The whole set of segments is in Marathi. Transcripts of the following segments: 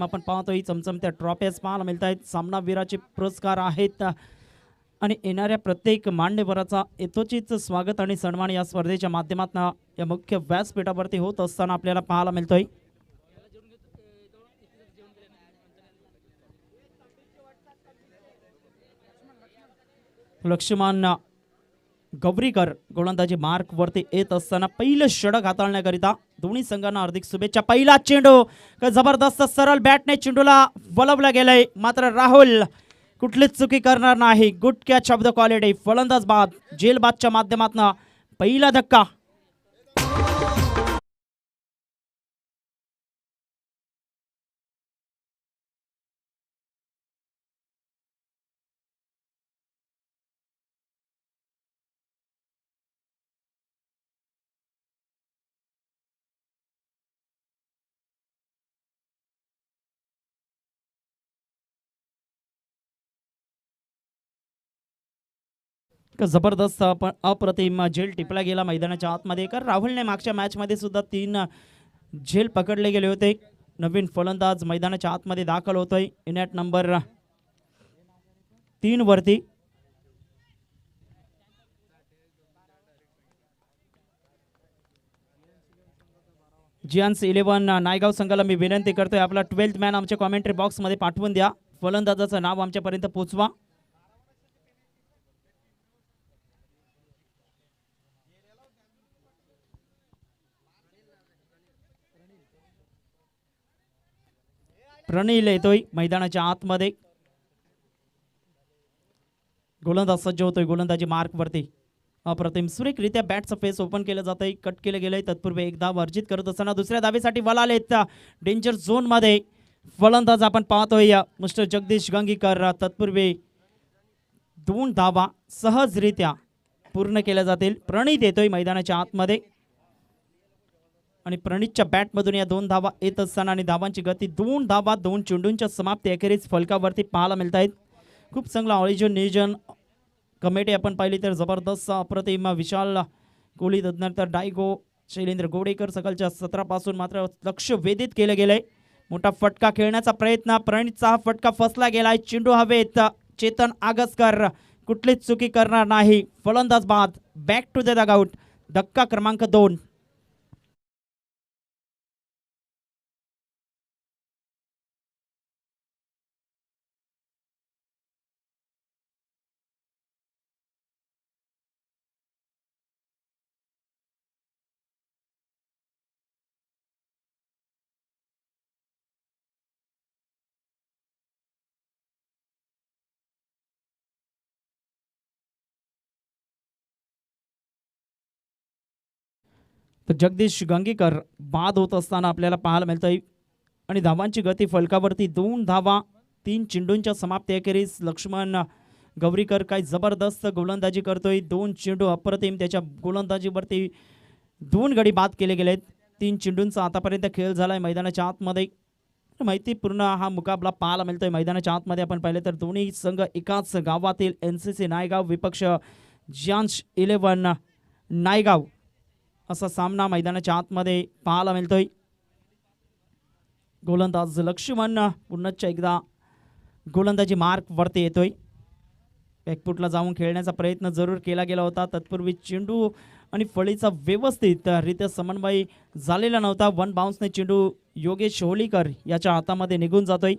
आपण पाहतोय चमचमत्या ट्रॉफ्याच पाहायला मिळत आहेत. सामनावीराचे पुरस्कार आहेत आणि येणाऱ्या प्रत्येक मान्यवराचा यथोचित स्वागत आणि सन्मान या स्पर्धेच्या माध्यमातून या मुख्य व्यासपीठावरती होत असताना आपल्याला पाहायला मिळतोय. लक्ष्मण गौरीकर गोलंदाजी मार्क वरती येत असताना पहिलं षटक हाताळण्याकरिता दोन्ही संघांना हार्दिक शुभेच्छा. पहिला चेंडू जबरदस्त सरळ बॅटने चेंडूला वळवला गेलाय, मात्र राहुल कुठलीच चुकी करणार नाही. Good catch of the quality. फलंदाज बाद जेलबादच्या माध्यमातून पहिला धक्का. जबरदस्त पण अप्रतिम झेल टिपला गेला मैदानाच्या आतमध्ये. कारण राहुलने मागच्या मॅच मध्ये सुद्धा 3 झेल पकडले गेले होते. नवीन फलंदाज मैदानाच्या आतमध्ये दाखल होतोय इनॅट नंबर 3 वरती. जियांस 11 नायगाव संघाला मी विनंती करतोय, आपला 12th मॅन आमच्या कॉमेंट्री बॉक्स मध्ये पाठवून द्या. फलंदाजाचं नाव आमच्यापर्यंत पोहोचवा. प्रणील येतोय मैदानाच्या आतमध्ये. गोलंदाज सज्ज होतोय गोलंदाजी मार्क वरती. अप्रतिम सुरेखरित्या बॅटचं फेस ओपन केलं जातंय, कट केलं गेलंय. तत्पूर्वी एक धाव अर्जित करत असताना दुसऱ्या धावेसाठी वळालेत डेंजर झोन मध्ये फलंदाज आपण पाहतोय मिस्टर जगदीश गंगीकर. तत्पूर्वी 2 धावा सहजरित्या पूर्ण केल्या जातील. प्रणीत येतोय मैदानाच्या आतमध्ये आणि प्रणीतच्या बॅटमधून या 2 धावा येत असताना आणि धावांची गती 2 धावा 2 चेंडूंच्या समाप्ती अखेरीस फलकावरती पाहायला मिळत आहेत. खूप चांगला ऑरिजिन नियोजन कमिटी आपण पाहिली तर जबरदस्त अप्रतिम विशाल कोहली तज्ञर डायगो शैलेंद्र गोडेकर सकाळच्या 17 पासून मात्र लक्ष वेधित केलं गेलंय. मोठा फटका खेळण्याचा प्रयत्न, प्रणीतचा हा फटका फसला गेलाय. चेंडू हवेत. चेतन आगसकर कुठलीच चुकी करणार नाही. फलंदाज बाद. Back to the dugout. धक्का क्रमांक 2. तर जगदीश गंगीकर बाद होत असताना आपल्याला पाहायला मिळतंय आणि धावांची गती फलकावरती 2 धावा 3 चेंडूंच्या समाप्ती अखेरीस लक्ष्मण गौरीकर काय जबरदस्त गोलंदाजी करतोय. 2 चेंडू अप्रतिम त्याच्या गोलंदाजीवरती 2 गडी बाद केले गेलेत. 3 चेंडूंचा आतापर्यंत खेळ झालाय मैदानाच्या आतमध्ये. माहितीपूर्ण हा मुकाबला पाहायला मिळतोय मैदानाच्या आतमध्ये. आपण पाहिले तर दोन्ही संघ एकाच गावातील NCC नायगाव विपक्ष जियांस 11 नायगाव असा सामना मैदानाच्या आतमध्ये पाहायला मिळतोय. गोलंदाज लक्ष्मण पुन्हा एकदा गोलंदाजी मार्क वरती येतोय. बॅकफुटला जाऊन खेळण्याचा प्रयत्न जरूर केला गेला होता. तत्पूर्वी चेंडू आणि फळीचा व्यवस्थितरित्या समन्वय झालेला नव्हता. 1 बाउन्सने चेंडू योगेश होलीकर याच्या हातामध्ये निघून जातोय.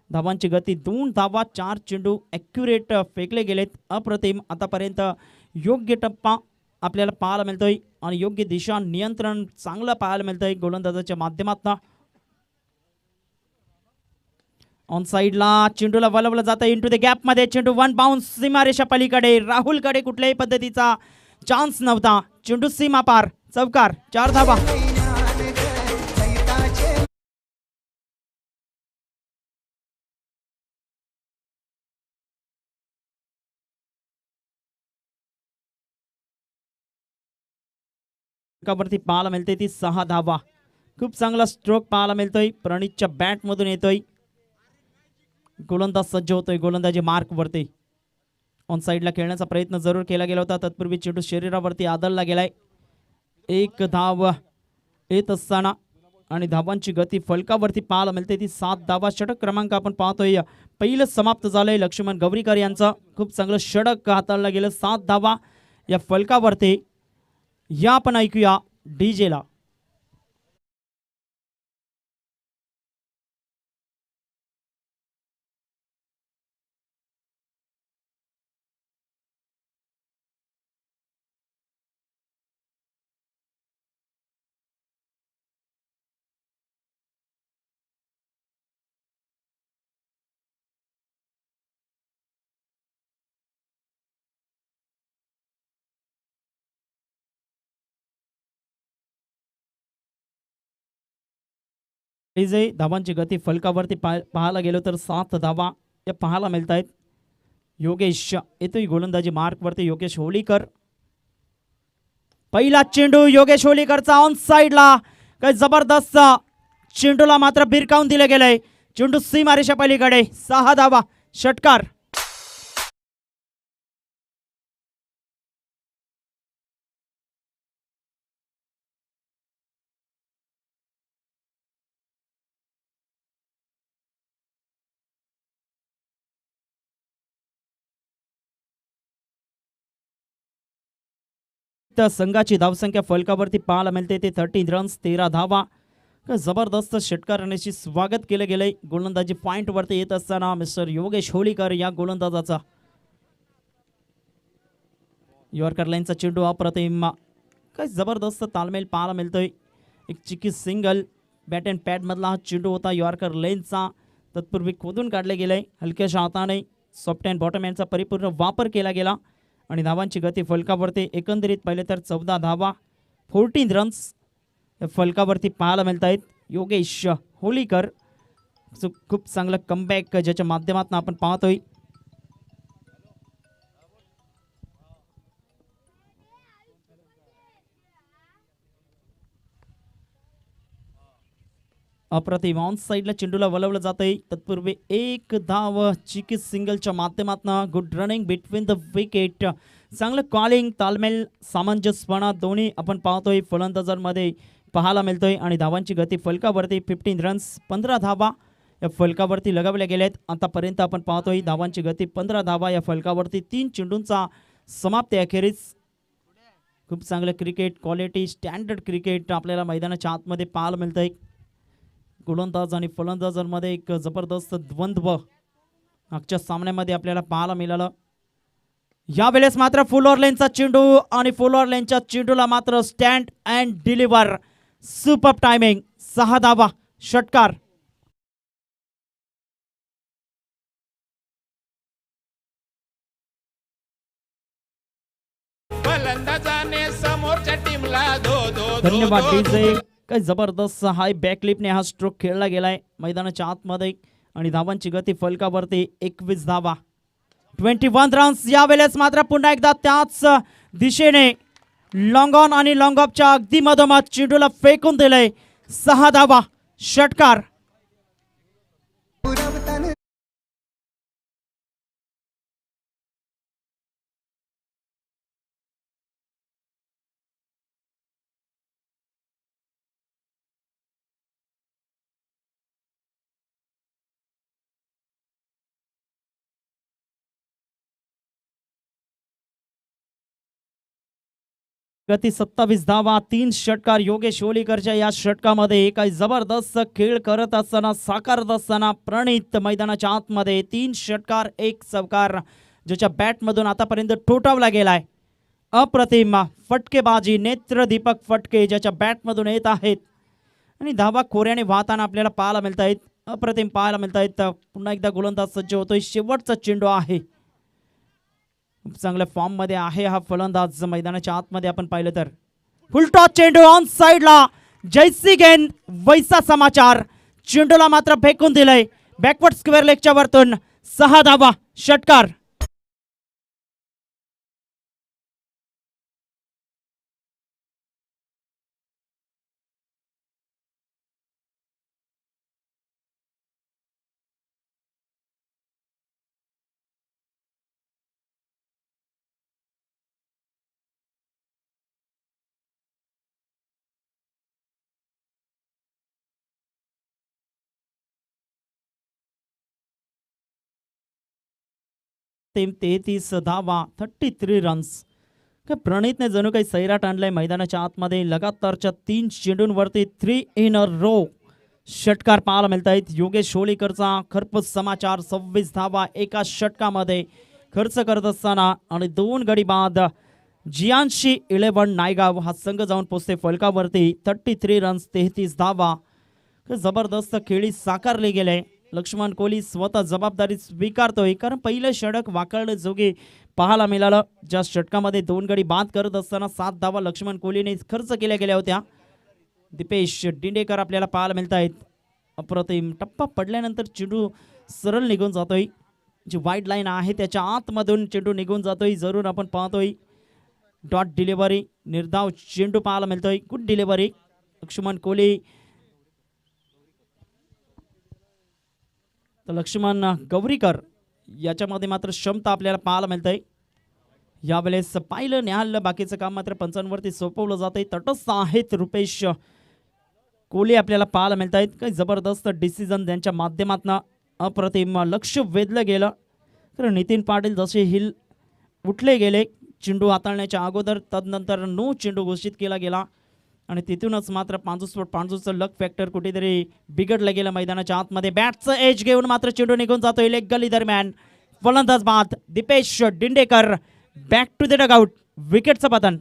धावांची गती 2 धावा 4 चेंडू ॲक्युरेट फेकले गेलेत. अप्रतिम आतापर्यंत योग्य टप्पा आपल्याला पाहायला मिळतोय आणि योग्य दिशा नियंत्रण चांगलं पाहायला मिळतंय गोलंदाजाच्या माध्यमातून. ऑन साइडला चेंडूला वळवलं जातं इंटू द गॅप मध्ये. चेंडू 1 बाउन्स सीमारेषा पलीकडे. राहुलकडे कुठल्याही पद्धतीचा चान्स नव्हता. चेंडू सीमा पार. चौकार. 4 धावा. वरती पाहायला मिळते ती 6 धावा. खूप चांगला स्ट्रोक पाहायला मिळतोय. प्रणीतच्या बॅट मधून येतोय. गोलंदाज सज्ज होतोय गोलंदाजी मार्क वरती. ऑन साइडला खेळण्याचा प्रयत्न जरूर केला गेला होता. तत्पूर्वी चेंडू शरीरावरती आदळला गेलाय. 1 धाव येत असताना आणि धावांची गती फलकावरती पाहायला मिळते ती 7 धावा. षटक क्रमांक आपण पाहतोय पहिलं समाप्त झालंय लक्ष्मण गौरीकर यांचं. खूप चांगलं षटक हाताळलं गेलं. 7 धावा या फलकावरती. या आपण ऐकूया डीजेला. डीजे धावांची गती फलकावरती पाहायला गेलो तर 7 धावा या पाहायला मिळत आहेत. योगेश येतोय गोलंदाजी मार्कवरती. योगेश होलीकर. पहिला चेंडू योगेश होलीकरचा ऑन साइडला. काय जबरदस्त चेंडूला मात्र भिरकावून दिले गेले. चेंडू सीमारेषा पलीकडे. 6 धावा. षटकार. त्या संघाची धावसंख्या फलकावरती पाहायला मिळते ते 13 रन्स 13 धावा. जबरदस्त षटकारानेशी स्वागत केले गेले. गोलंदाजी पॉइंट वरती येत असताना मिस्टर योगेश होलीकर या गोलंदाजाचा. यॉर्कर लाईनचा चेंडू अप्रतिम. काय जबरदस्त तालमेल पाहायला मिळतोय. एक चिकी सिंगल बॅट अँड पॅड मधला हा चेंडू होता यॉर्कर लेनचा. तत्पूर्वी खोदून काढले गेले हलक्याशा हाताने. सॉफ्ट अँड बॉटम यांचा परिपूर्ण वापर केला गेला आणि धावांची गती फलकावरती एकंदरीत पाहिले तर 14 धावा 14 रन्स फलकावरती पाहायला मिळत आहेत. योगेश होलीकर खूप चांगलं कमबॅक ज्याच्या माध्यमातून आपण पाहतोय. अप्रतिम ऑन साइडला चेंडूला वळवलं जातंय. तत्पूर्वी एक धाव चिकी सिंगलच्या माध्यमातून. Good running between the wicket. चांगलं कॉलिंग तालमेल सामंजस्यपणा दोन्ही आपण पाहतोय फलंदाजांमध्ये पाहायला मिळतोय. आणि धावांची गती फलकावरती 15 रन्स 15 धावा या फलकावरती लगावल्या गेल्यात. आतापर्यंत आपण पाहतोय धावांची गती 15 धावा या फलकावरती. 3 चेंडूंचा समाप्ती अखेरीस. खूप चांगलं क्रिकेट क्वालिटी स्टँडर्ड क्रिकेट आपल्याला मैदानाच्या आतमध्ये पाहायला मिळतंय. गोलंदाज आणि फलंदाजांमध्ये एक जबरदस्त द्वंद्व मागच्या सामन्यामध्ये आपल्याला पाहायला मिळालं. यावेळेस मात्र फुल ओव्हर लेनचा चेंडू आणि फुल ओव्हर लेनच्या चेंडूला मात्र stand and deliver. Super timing. 6 धावा. षटकार. समोरच्या टीमला धन्यवाद डीजे. काय जबरदस्त हाय बॅकलिपने हा स्ट्रोक खेळला गेलाय मैदानाच्या आतमध्ये. आणि धावांची गती फलकावरती 21 धावा 21 रन्स. यावेळेस मात्र पुन्हा एकदा त्याच दिशेने लॉंग ऑन आणि लॉंग ऑफच्या अगदी मधोमध चेंडूला फेकून दिलंय. 6 धावा. षटकार. गती 27 धावा 3 षटकार. योगेश होलीकरच्या या षटकामध्ये काही जबरदस्त खेळ करत असताना साकारत असताना प्रणित मैदानाच्या आतमध्ये 3 षटकार 1 चौकार ज्याच्या बॅटमधून आतापर्यंत ठोठावला गेलाय. अप्रतिम फटकेबाजी नेत्रदीपक फटके ज्याच्या बॅटमधून येत आहेत आणि धावा खोऱ्याने वाहताना आपल्याला पाहायला मिळत आहेत. अप्रतिम पाहायला मिळत आहेत. पुन्हा एकदा गोलंदाज सज्ज होतोय. शेवटचा चेंडू आहे. चांगल्या फॉर्म मध्ये आहे हा फलंदाज. मैदानाच्या आतमध्ये आपण पाहिलं तर फुल टॉस चेंडू ऑन साइडला. जैसी गेंद वैसा समाचार. चेंडूला मात्र फेकून दिलंय बॅकवर्ड स्क्वेअर लेगच्या वरतून. 6 धावा. षटकार. अप्रतिम 33 धावा, 33 रन्स. काय प्रणीतने जणू काही सैराट आणलाय मैदानाच्या आतमध्ये. लगातारच्या 3 चेंडूंवरती 3 इन अ रो षटकार पाहायला मिळत आहेत. योगेश होळीकरचा खरपूस समाचार. 26 धावा एका षटकामध्ये खर्च करत असताना आणि 2 गडी बाद जियांशी 11 नायगाव हा संघ जाऊन पोचते फलकावरती. 33 रन्स, 33 धावा. जबरदस्त खेळी साकारली गेले. लक्ष्मण कोहली स्वतः जबाबदारी स्वीकारतोय, कारण पहिलं षटक वाकळलं जोगे पाहायला मिळालं. ज्या षटकामध्ये 2 गडी बाद करत असताना 7 धावा लक्ष्मण कोहलीने खर्च केल्या गेल्या होत्या. दीपेश डिंडेकर आपल्याला पाहायला मिळत आहेत. अप्रतिम टप्पा पडल्यानंतर चेंडू सरळ निघून जातोय. जी वाईड लाईन आहे त्याच्या आतमधून चेंडू निघून जातोय. जरूर आपण पाहतोय डॉट डिलिव्हरी, निर्धाव चेंडू पाहायला मिळतोय. Good delivery Laxman Kohli. तर लक्ष्मण गौरीकर याच्यामध्ये मात्र क्षमता आपल्याला पाहायला मिळतंय. यावेळेस पाहिलं न्याहाळलं बाकीचं काम मात्र पंचांवरती सोपवलं जातंय. तटस्थ आहेत रुपेश कोहली आपल्याला पाहायला मिळत आहेत. काही जबरदस्त डिसिजन त्यांच्या माध्यमातून अप्रतिम लक्ष वेधलं गेलं. तर नितीन पाटील जसे हिल उठले गेले चेंडू हाताळण्याच्या अगोदर, तदनंतर नो चेंडू घोषित केला गेला आणि तिथूनच मात्र पांजूचं लक फॅक्टर कुठेतरी बिघडलं गेलं मैदानाच्या आतमध्ये. बॅटचं एज घेऊन मात्र चेंडू निघून जातोय लेग गली दरम्यान. फलंदाज बाद Deepesh Dindekar. Back to the dugout. विकेटचं पतन.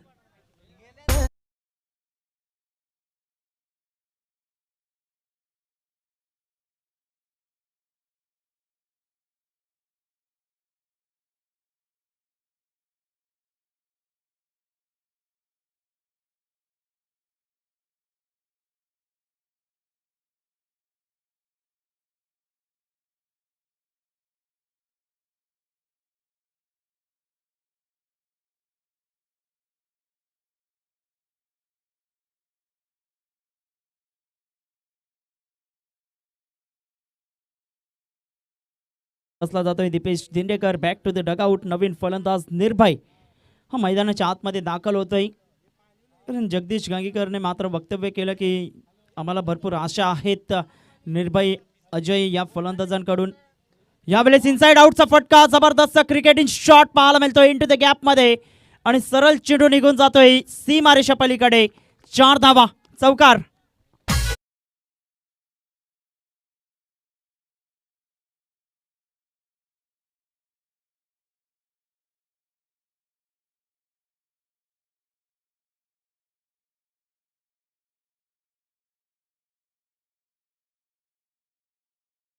असला जातोय Deepesh Dindekar. Back to the dugout. नवीन फलंदाज निर्भय हा मैदानाच्या आतमध्ये दाखल होतोय. जगदीश गांगीकरने मात्र वक्तव्य केलं की आम्हाला भरपूर आशा आहेत निर्भय अजय या फलंदाजांकडून. यावेळेस इनसाइड आउटचा फटका. जबरदस्त क्रिकेटिंग शॉट पाहायला मिळतोय इंटू द गॅप मध्ये आणि सरळ चेंडू निघून जातोय सीमारेषा पलीकडे. 4 धावा, चौकार.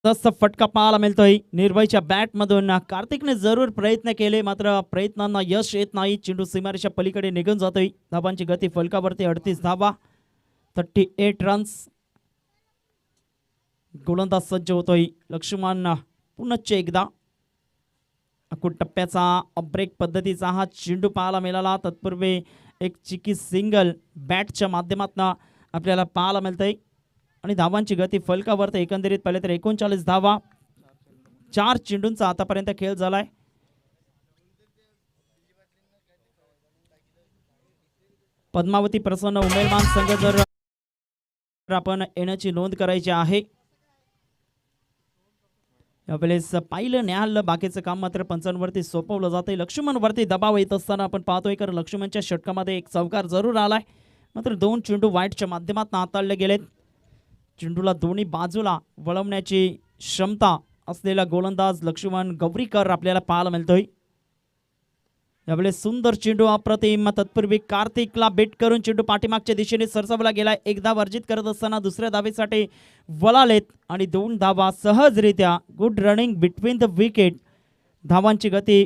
तसा फटका पाहायला मिळतोय निर्भयच्या बॅटमधून. कार्तिकने जरूर प्रयत्न केले मात्र प्रयत्नांना यश येत नाही. चेंडू सीमारेषा पलीकडे निघून जातोय. धाबांची गती फलकावरती 38 धावा, 38 रन्स. गोलंदाज सज्ज होतोय लक्ष्मण. पुनश्च एकदा अकुट टप्प्याचा ब्रेक पद्धतीचा हा चेंडू पाहायला मिळाला. तत्पूर्वी एक चिकी सिंगल बॅटच्या माध्यमातून आपल्याला पाहायला मिळतंय आणि धावांची गती फलकावरती एकंदरीत पाहिले तर 39 धावा. 4 चेंडूंचा आतापर्यंत खेळ झालाय. पद्मावती प्रसन्न उमेदवार संघ जर आपण येण्याची नोंद करायची आहे. यावेळेस पाहिलं न्याहाळलं बाकीचं काम मात्र पंचांवरती सोपवलं जातंय. लक्ष्मणवरती दबाव येत असताना आपण पाहतोय कारण लक्ष्मणच्या षटकामध्ये एक चौकार जरूर आलाय मात्र 2 चेंडू वाईटच्या माध्यमातून हाताळले गेलेत. चेंडूला दोन्ही बाजूला वळवण्याची क्षमता असलेला गोलंदाज लक्ष्मण गौरीकर आपल्याला पाहायला मिळतोय. यावेळेस सुंदर चेंडू अप्रतिम. तत्पूर्वी कार्तिकला बेट करून चेंडू पाठीमागच्या दिशेने सरसावला गेला. एक धाव अर्जित करत असताना दुसऱ्या धावेसाठी वळालेत आणि 2 धावा सहजरित्या. Good running between the wicket. धावांची गती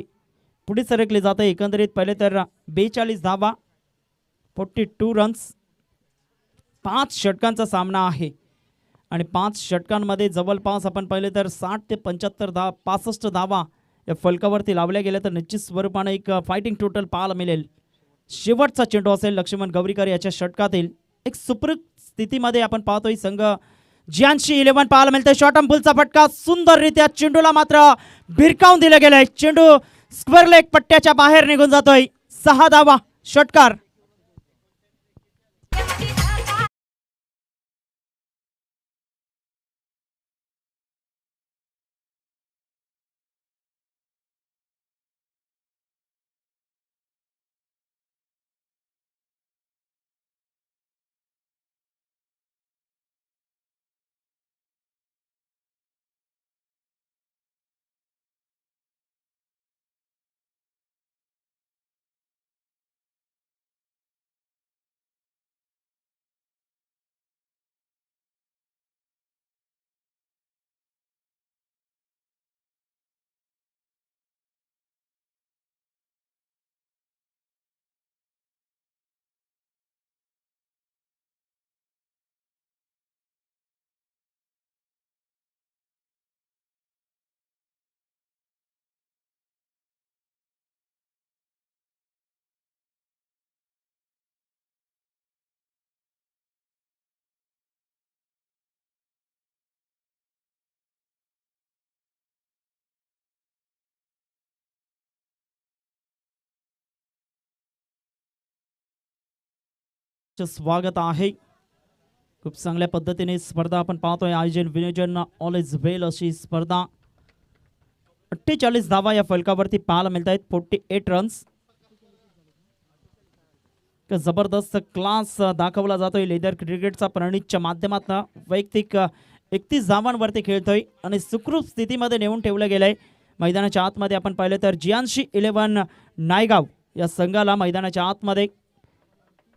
पुढे सरकली जाते. एकंदरीत पहिले तर 42 धावा, 42 रन्स. 5 षटकांचा सामना आहे आणि 5 षटकांमध्ये जवळपास आपण पाहिले तर 60 ते 65 धावा या फलकावरती लावल्या गेल्या तर निश्चित स्वरूपाने एक फायटिंग टोटल पाहायला मिळेल. शेवटचा चेंडू असेल लक्ष्मण गौरीकर याच्या षटकातील. एक सुपृत स्थितीमध्ये आपण पाहतोय संघ जियांशी 11 पाहायला मिळतोय. शॉर्ट अँड फुलचा फटका सुंदररित्या चेंडूला मात्र भिरकावून दिलं गेलंय. चेंडू स्क्वेअर लेग पट्ट्याच्या बाहेर निघून जातोय. 6 धावा, षटकार. स्वागत आहे. खूप चांगल्या पद्धतीने स्पर्धा आपण पाहतोय. आयोजन विनियोजन ऑल इज वेल अशी स्पर्धा. 48 धावा या फलकावरती पाहायला मिळत आहेत. 48 रन्स. जबरदस्त क्लास दाखवला जातोय लेदर क्रिकेटचा प्रणीतच्या माध्यमातून. वैयक्तिक 31 धावांवरती खेळतोय आणि सुखरूप स्थितीमध्ये नेऊन ठेवलं गेलंय. मैदानाच्या आतमध्ये आपण पाहिलं तर जियान्शी 11 नायगाव या संघाला मैदानाच्या आतमध्ये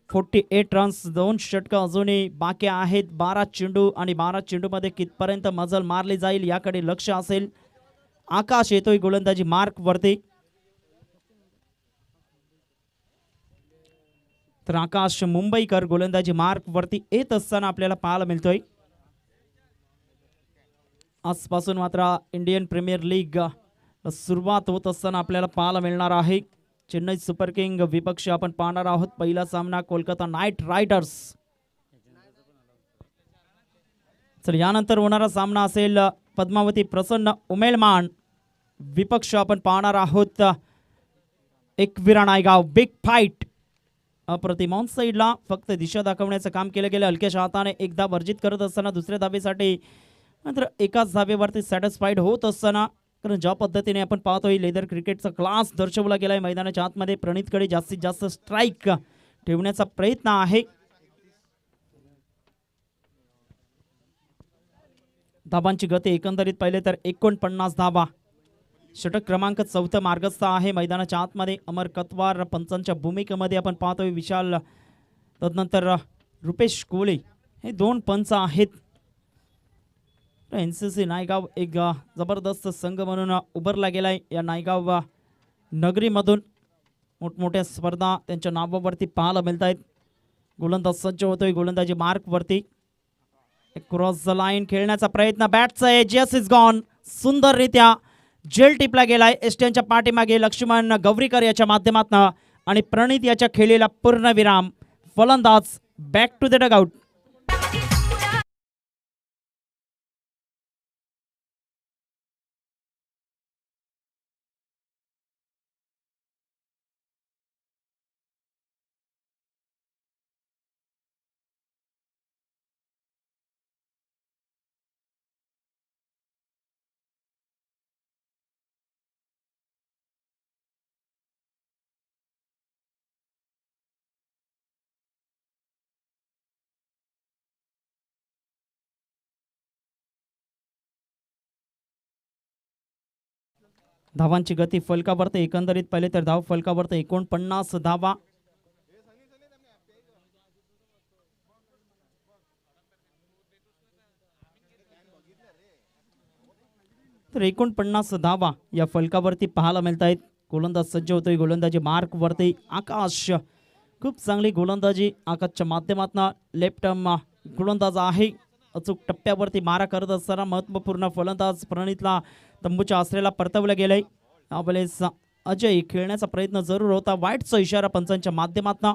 48 रन्स. 2 षटकं अजूनही बाकी आहेत. 12 चेंडू आणि 12 चेंडूमध्ये कितपर्यंत मजल मारली जाईल याकडे लक्ष असेल. आकाश येतोय गोलंदाजी मार्क वरती. तर आकाश मुंबईकर गोलंदाजी मार्क वरती येत असताना आपल्याला पाहायला मिळतोय. आजपासून मात्र इंडियन प्रीमियर लीग सुरुवात होत असताना आपल्याला पाहायला मिळणार आहे. चेन्नई सुपर किंग विपक्ष आपण पाहणार आहोत. पहिला सामना कोलकाता नाईट रायडर्स. तर यानंतर होणारा सामना असेल पद्मावती प्रसन्न उमेलमान विपक्ष आपण पाहणार आहोत. एकविरा नायगाव. Big fight. अप्रतिम. ऑन साईडला फक्त दिशा दाखवण्याचं काम केलं गेलं. हलक्याच्या हाताने एकदा वर्जित करत असताना दुसऱ्या धावेसाठी मात्र एकाच धावेवरती सॅटिस्फाईड होत असताना, कारण ज्या पद्धतीने आपण पाहतोय लेदर क्रिकेटचा क्लास दर्शवला गेलाय मैदानाच्या आतमध्ये. प्रणीतकडे जास्तीत जास्त स्ट्राईक ठेवण्याचा प्रयत्न आहे. धाबांची गती एकंदरीत पाहिले तर 49 धाबा. षटक क्रमांक 4 मार्गस्थ आहे मैदानाच्या आतमध्ये. अमर कतवार पंचांच्या भूमिकेमध्ये आपण पाहतोय. विशाल तदनंतर रुपेश कोले हे 2 पंच आहेत. NCC नायगाव एक जबरदस्त संघ म्हणून उभरला गेलाय. या नायगाव नगरीमधून मोठमोठ्या स्पर्धा त्यांच्या नावावरती पाहायला मिळत आहेत. गोलंदाज सज्ज होतोय गोलंदाजी मार्क वरती. क्रॉस द लाईन खेळण्याचा प्रयत्न. बॅटचा एजियस इज गॉन. सुंदररित्या जेल टिपला गेलाय. एस्टियनच्या पाठीमागे लक्ष्मण गौरीकर याच्या माध्यमातून आणि प्रणीत याच्या खेळीला पूर्णविराम. फलंदाज बॅक टू द डगआउट. धावांची गती फलकावरती एकंदरीत पाहिले तर धाव फलकावरती 49 धावा. तर 49 धावा या फलकावरती पाहायला मिळत आहेत. गोलंदाज सज्ज होतोय गोलंदाजी मार्क वरती. आकाश खूप चांगली गोलंदाजी आकाशच्या माध्यमातून. लेफ्ट आर्म गोलंदाज आहे. अचूक टप्प्यावरती मारा करत असताना महत्त्वपूर्ण फलंदाज प्रणीतला तंबूच्या आश्रयाला परतवलं गेलंय. यावेळेस अजय खेळण्याचा प्रयत्न जरूर होता. वाईटचा इशारा पंचांच्या माध्यमातून.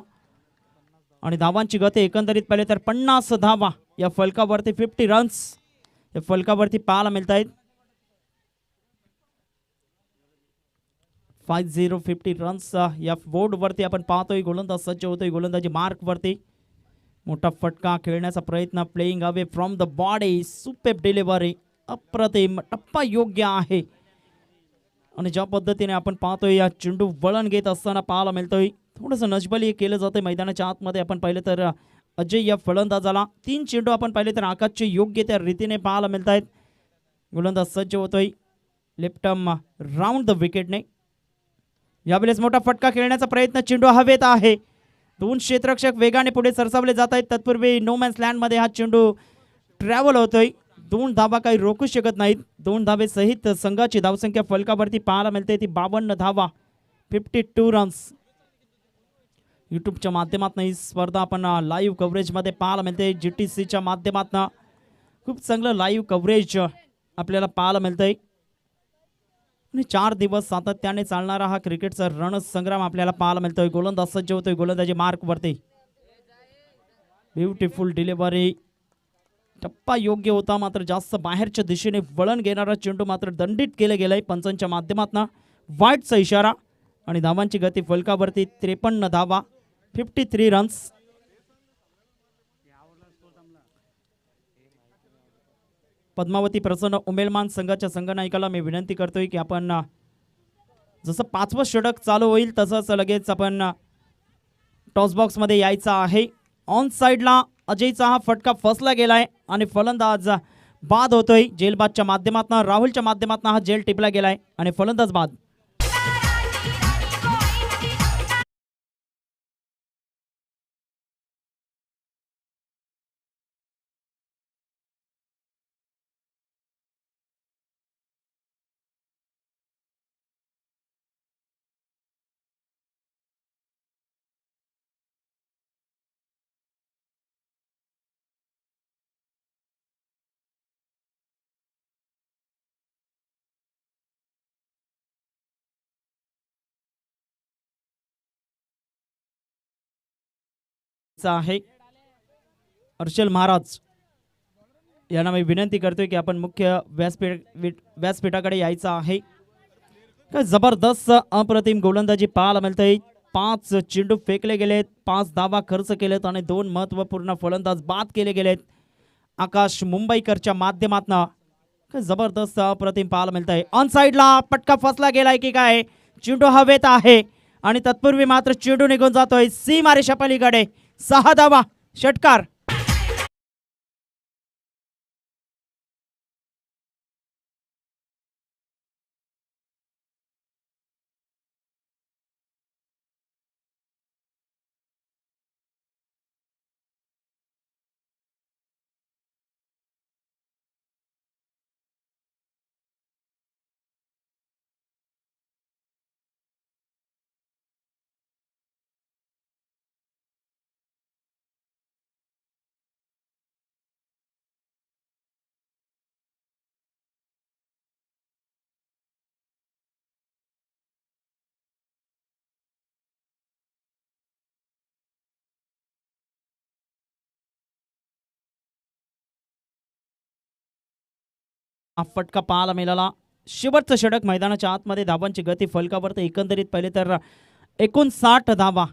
आणि धावांची गती एकंदरीत पाहिले तर 50 धावा या फलकावरती. 50 रन्स या फलकावरती पाहायला मिळत आहेत. 50 रन्स या बोर्डवरती आपण पाहतोय. गोलंदाज सज्ज होतोय गोलंदाजी मार्क वरती. मोठा फटका खेळण्याचा प्रयत्न. Playing away from the body. Superb delivery. अप्रतिम. टप्पा योग्य आहे. आणि ज्या पद्धतीने आपण पाहतोय या चेंडू वळण घेत असताना पाहायला मिळतोय. थोडंसं नजबली केलं जातं मैदानाच्या आतमध्ये. आपण पाहिलं तर अजय या फलंदाजाला 3 चेंडू आपण पाहिले तर आकाशचे योग्य त्या रीतीने पाहायला मिळत आहेत. गोलंदाज सज्ज होतोय लेफ्ट आर्म राऊंड द विकेटने. यावेळेस मोठा फटका खेळण्याचा प्रयत्न. चेंडू हवेत आहे. 2 क्षेत्ररक्षक वेगाने पुढे सरसावले जात आहेत. तत्पूर्वी नो मॅन्स लँडमध्ये हा चेंडू ट्रॅव्हल होतोय. 2 धावा काही रोखू शकत नाहीत. 2 धावे सहित संघाची धावसंख्या फलकावरती पाहायला मिळते ती 52 धावा. 52 रन्स. यूट्यूबच्या माध्यमातून ही स्पर्धा आपण लाईव्ह कव्हरेजमध्ये पाहायला मिळते. GTCच्या माध्यमातून खूप चांगलं लाईव्ह कव्हरेज आपल्याला पाहायला मिळतंय. आणि 4 दिवस सातत्याने चालणारा हा क्रिकेटचा रणसंग्राम आपल्याला पाहायला मिळतोय. गोलंदाज सज्ज होतोय गोलंदाजी मार्क वरती. Beautiful delivery. टप्पा योग्य होता मात्र जास्त बाहेरच्या दिशेने वळण घेणारा चेंडू मात्र दंडित केले गेलाय पंचांच्या माध्यमातून. वाईटचा इशारा. आणि धावांची गती फलकावरती 53 धावा. 53 रन्स. पद्मावती प्रसन्न उमेलमान संघाच्या संघनायकाला मी विनंती करतोय की आपण जसं 5वं षटक चालू होईल तसंच लगेच आपण टॉस बॉक्स मध्ये यायचं आहे. ऑन साइडला अजयचा हा फटका फसला गेलाय आणि फलंदाज बाद होतोय. जेलबादच्या माध्यमातून राहुलच्या माध्यमातून हा जेल टिपला गेलाय आणि फलंदाज बाद. आहे हर्षल महाराज यांना मी विनंती करतोय की आपण मुख्य व्यासपीठाकडे यायचं आहे. काय जबरदस्त अप्रतिम गोलंदाजी पाहायला मिळते. 5 चेंडू फेकले गेलेत, 5 धावा खर्च केलेत आणि 2 महत्त्वपूर्ण फलंदाज बाद केले गेलेत आकाश मुंबईकरच्या माध्यमातून. काय जबरदस्त अप्रतिम पाहायला मिळतंय. ऑन साइडला पटका फसला गेलाय की काय, चेंडू हवेत आहे आणि तत्पूर्वी मात्र चेंडू निघून जातोय सीमारेषा पलीकडे. 6 धावा, षटकार. फटका पाहायला मिळाला. शेवटचं षटक मैदानाच्या आतमध्ये धावांची गती फलकावरती एकंदरीत पहिले तर 59 धावा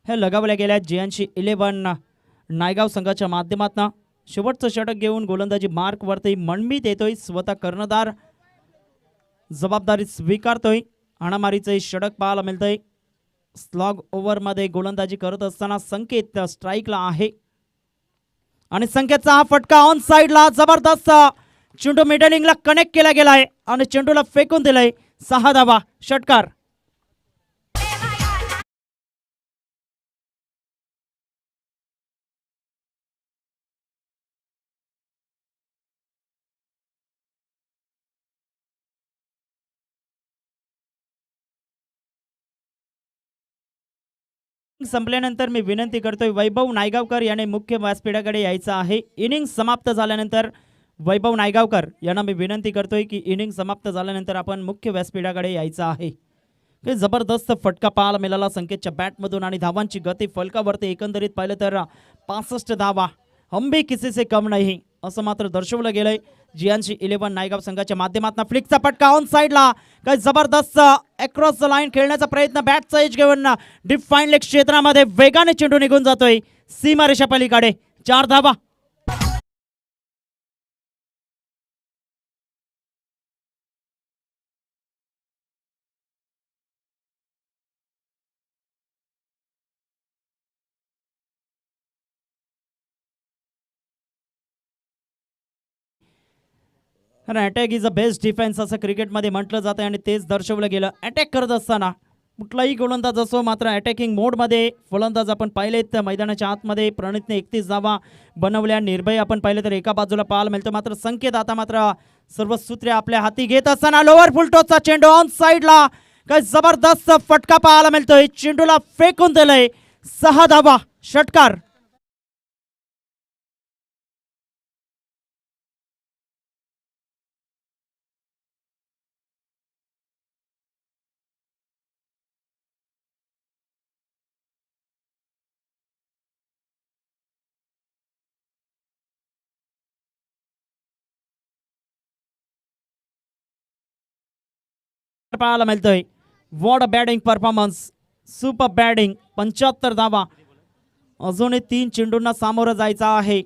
हे लगावल्या गेल्या JNC 11 नायगाव संघाच्या माध्यमातून. शेवटचं षटक घेऊन गोलंदाजी मार्कवरती मनमीत येतोय. स्वतः कर्णधार जबाबदारी स्वीकारतोय. हाणामारीचं षटक पाहायला मिळतंय. स्लॉग ओव्हरमध्ये गोलंदाजी करत असताना संकेत स्ट्राईकला आहे आणि संकेतचा हा फटका ऑन साइडला जबरदस्त चेंडू मिडलिंगला कनेक्ट केला गेलाय आणि चेंडूला फेकून दिलाय. 6 धावा, षटकार. संपल्यानंतर मी विनंती करतोय वैभव नायगावकर याने मुख्य व्यासपीठाकडे यायचं आहे. इनिंग समाप्त झाल्यानंतर वैभव नायगावकर यांना मी विनंती करतोय की इनिंग समाप्त झाल्यानंतर आपण मुख्य व्यासपीठाकडे यायचं आहे. काही जबरदस्त फटका पाहायला मिळाला संकेतच्या बॅटमधून आणि धावांची गती फलकावरती एकंदरीत पाहिलं तर 65 धावा, हम भी किसी से कम नाही असं मात्र दर्शवलं गेलंय. JNC 11 नायगाव संघाच्या माध्यमातून फ्लिकचा फटका ऑन साइडला. काही जबरदस्त अक्रॉस द लाईन खेळण्याचा प्रयत्न बॅटचा एज घेऊन डीप फाईन लेग क्षेत्रामध्ये वेगाने चेंडू निघून जातोय सीमारेषा पलीकडे. 4 धावा. Attack is a best defence असं क्रिकेटमध्ये म्हटलं जातं आणि तेच दर्शवलं गेलं. अटॅक करत असताना कुठलाही गोलंदाज असो मात्र अटॅकिंग मोडमध्ये फलंदाज आपण पाहिलेत. मैदानाच्या आतमध्ये प्रणितने 31 धावा बनवल्या. निर्भय आपण पाहिलं तर एका बाजूला पाहायला मिळतं. मात्र संकेत आता मात्र सर्व सूत्रे आपल्या हाती घेत असताना लोअर फुलटॉसचा चेंडू ऑन साइडला. काय जबरदस्त फटका पाहायला मिळतोय. चेंडूला फेकून दिलंय. 6 धावा, षटकार. पाहायला मिळतोय. What a batting performance, super batting. 75 धावा. अजूनही 3 चेंडूंना सामोरं जायचं आहे.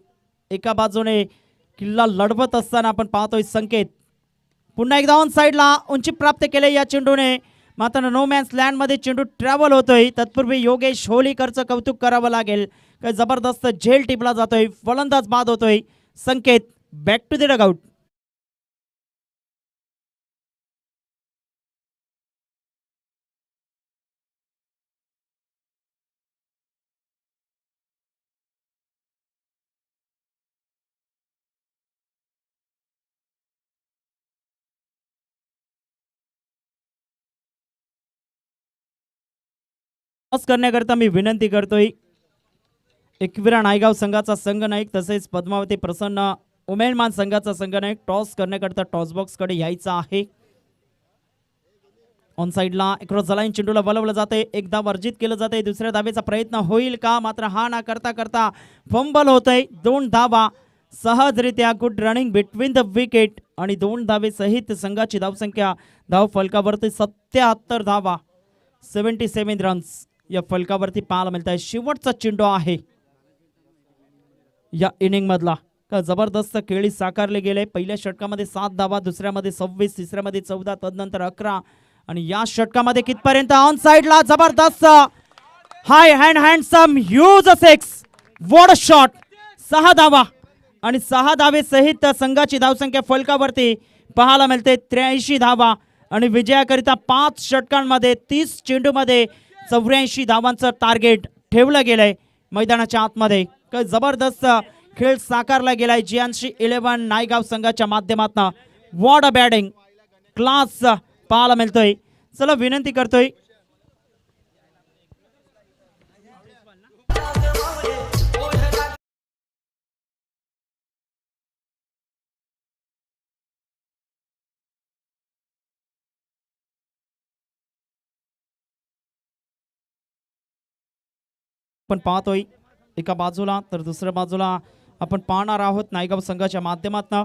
एका बाजूने किल्ला लढवत असताना आपण पाहतोय संकेत पुन्हा एकदा ऑन साइडला उंची प्राप्त केले या चेंडूने. मात्र नो मॅन्स लँड मध्ये चेंडू ट्रॅव्हल होतोय. तत्पूर्वी योगेश होलीकरचं कौतुक करावं लागेल. काय जबरदस्त झेल टिपला जातोय. फलंदाज बाद होतोय. संकेत बॅक टू द डगआउट. करण्याकरता मी विनंती करतोय एकविरा नायगाव संघाचा संघनायक तसेच पद्मावती प्रसन्न उमेदमान संघाचा संघनायक टॉस करण्याकरता टॉस बॉक्स कडे यायचा आहे. ऑन साइडला क्रॉस लाईन चेंडूला वळवलं जाते. एकदा वर्जित केलं जाते. दुसऱ्या धावेचा प्रयत्न होईल का? मात्र हा ना करता करता फंबल होतंय. 2 धावा सहजरित्या. Good running between the wicket आणि 2 धावे सहित संघाची धावसंख्या धाव फलकावरती 77 धावा 77 रन्स या फलकावरती पाहायला मिळत आहे. शेवटचा चेंडू आहे या इनिंग मधला. का जबरदस्त खेळी साकारले गेले. पहिल्या षटकामध्ये 7 धावा, दुसऱ्यामध्ये 26, तिसऱ्यामध्ये 14, तदनंतर 11 आणि या षटकामध्ये कितपर्यंत ऑन साइडला जबरदस्त हाय हँडसम ह्यूज 6 वॉट शॉट. 6 धावा आणि 6 धावे सहित संघाची धावसंख्या फलकावरती पाहायला मिळते 83 धावा आणि विजयाकरिता 5 षटकांमध्ये 30 चेंडूमध्ये 84 धावांचं टार्गेट ठेवलं गेलंय मैदानाच्या आतमध्ये. काय जबरदस्त खेळ साकारला गेलाय GNC 11 नायगाव संघाच्या माध्यमातून. वॉट अ बॅटिंग क्लास पाहायला मिळतोय. चला विनंती करतोय आपण पाहतोय एका बाजूला तर दुसऱ्या बाजूला आपण पाहणार आहोत नायगाव संघाच्या माध्यमातून.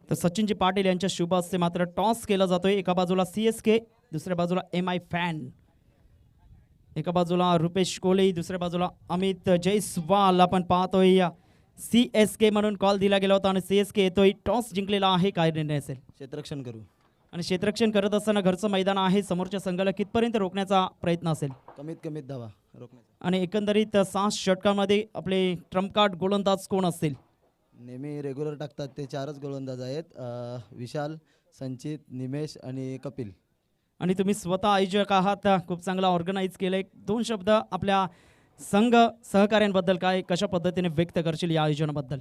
तर सचिनजी पाटील यांच्या शुभ हस्ते मात्र टॉस केला जातोय. एका बाजूला CSK, दुसऱ्या बाजूला MI फॅन. एका बाजूला रुपेश कोहली, दुसऱ्या बाजूला अमित जयस्वाल. आपण पाहतोय CSK म्हणून कॉल दिला गेला होता आणि CSK येतोय. टॉस जिंकलेला आहे. काय निर्णय असेल? क्षेत्ररक्षण करू. आणि क्षेत्ररक्षण करत असताना घरचं मैदान आहे. समोरच्या संघाला कितपर्यंत रोखण्याचा प्रयत्न असेल? कमीत धावा रोखण्याचा. आणि एकंदरीत 6 षटकांमध्ये आपले ट्रम्प कार्ड गोलंदाज कोण असतील? नेहमी रेग्युलर टाकतात ते 4च गोलंदाज आहेत. विशाल, संचित, निमेश आणि कपिल. आणि तुम्ही स्वतः आयोजक आहात. खूप चांगला ऑर्गनाईज केलंय. 2 शब्द आपल्या संघ सहकार्यांबद्दल काय कशा पद्धतीने व्यक्त करशील या आयोजनाबद्दल?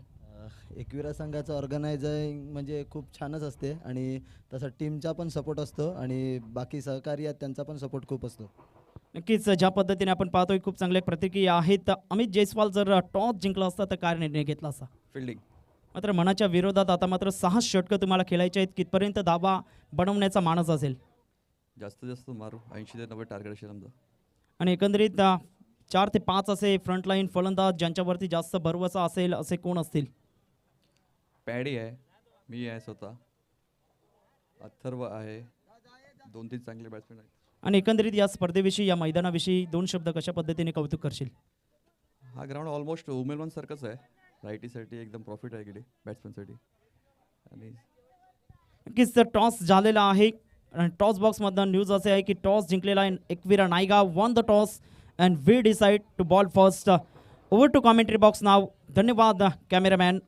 एकविरा संघाचं ऑर्गनायझिंग म्हणजे खूप छानच असते आणि तसा टीमचा पण सपोर्ट असतो आणि बाकी सहकारी आहेत त्यांचा पण सपोर्ट खूप असतो. नक्कीच ज्या पद्धतीने आपण पाहतोय खूप चांगल्या प्रतिक्रिया आहेत. अमित जयस्वाल जर टॉस जिंकला असता तर काय निर्णय घेतला असता? फिल्डिंग. मात्र मनाच्या विरोधात आता मात्र 6 षटकं तुम्हाला खेळायचे आहेत. कितपर्यंत धावा बनवण्याचा मानस असेल? जास्तीत जास्त मारू 80 ते 90 टार्गेट असेल आमचं. आणि एकंदरीत 4 ते 5 असे फ्रंटलाईन फलंदाज ज्यांच्यावरती जास्त भरवसा असेल असे कोण असतील? पॅडी आहे, मी आहे स्वतः, अथर्व आहे, 2-3 चांगले बॅट्समॅन आहेत. आणि एकंदरीत या स्पर्धेविषयी या मैदानाविषयी 2 शब्द कशा पद्धतीने कौतुक करशील? हा ग्राउंड ऑलमोस्ट उमेदवान सारखंच आहे. रायटीसाठी एकदम प्रॉफिट आहे इकडे बॅट्समॅनसाठी. आणि नक्कीच टॉस झालेला आहे आणि टॉस बॉक्समधनं न्यूज असे आहे की टॉस जिंकलेला आहे Ekvira Naigaon won the toss and we decide to bowl first. Over to commentary box नाव. धन्यवाद कॅमेरामॅन.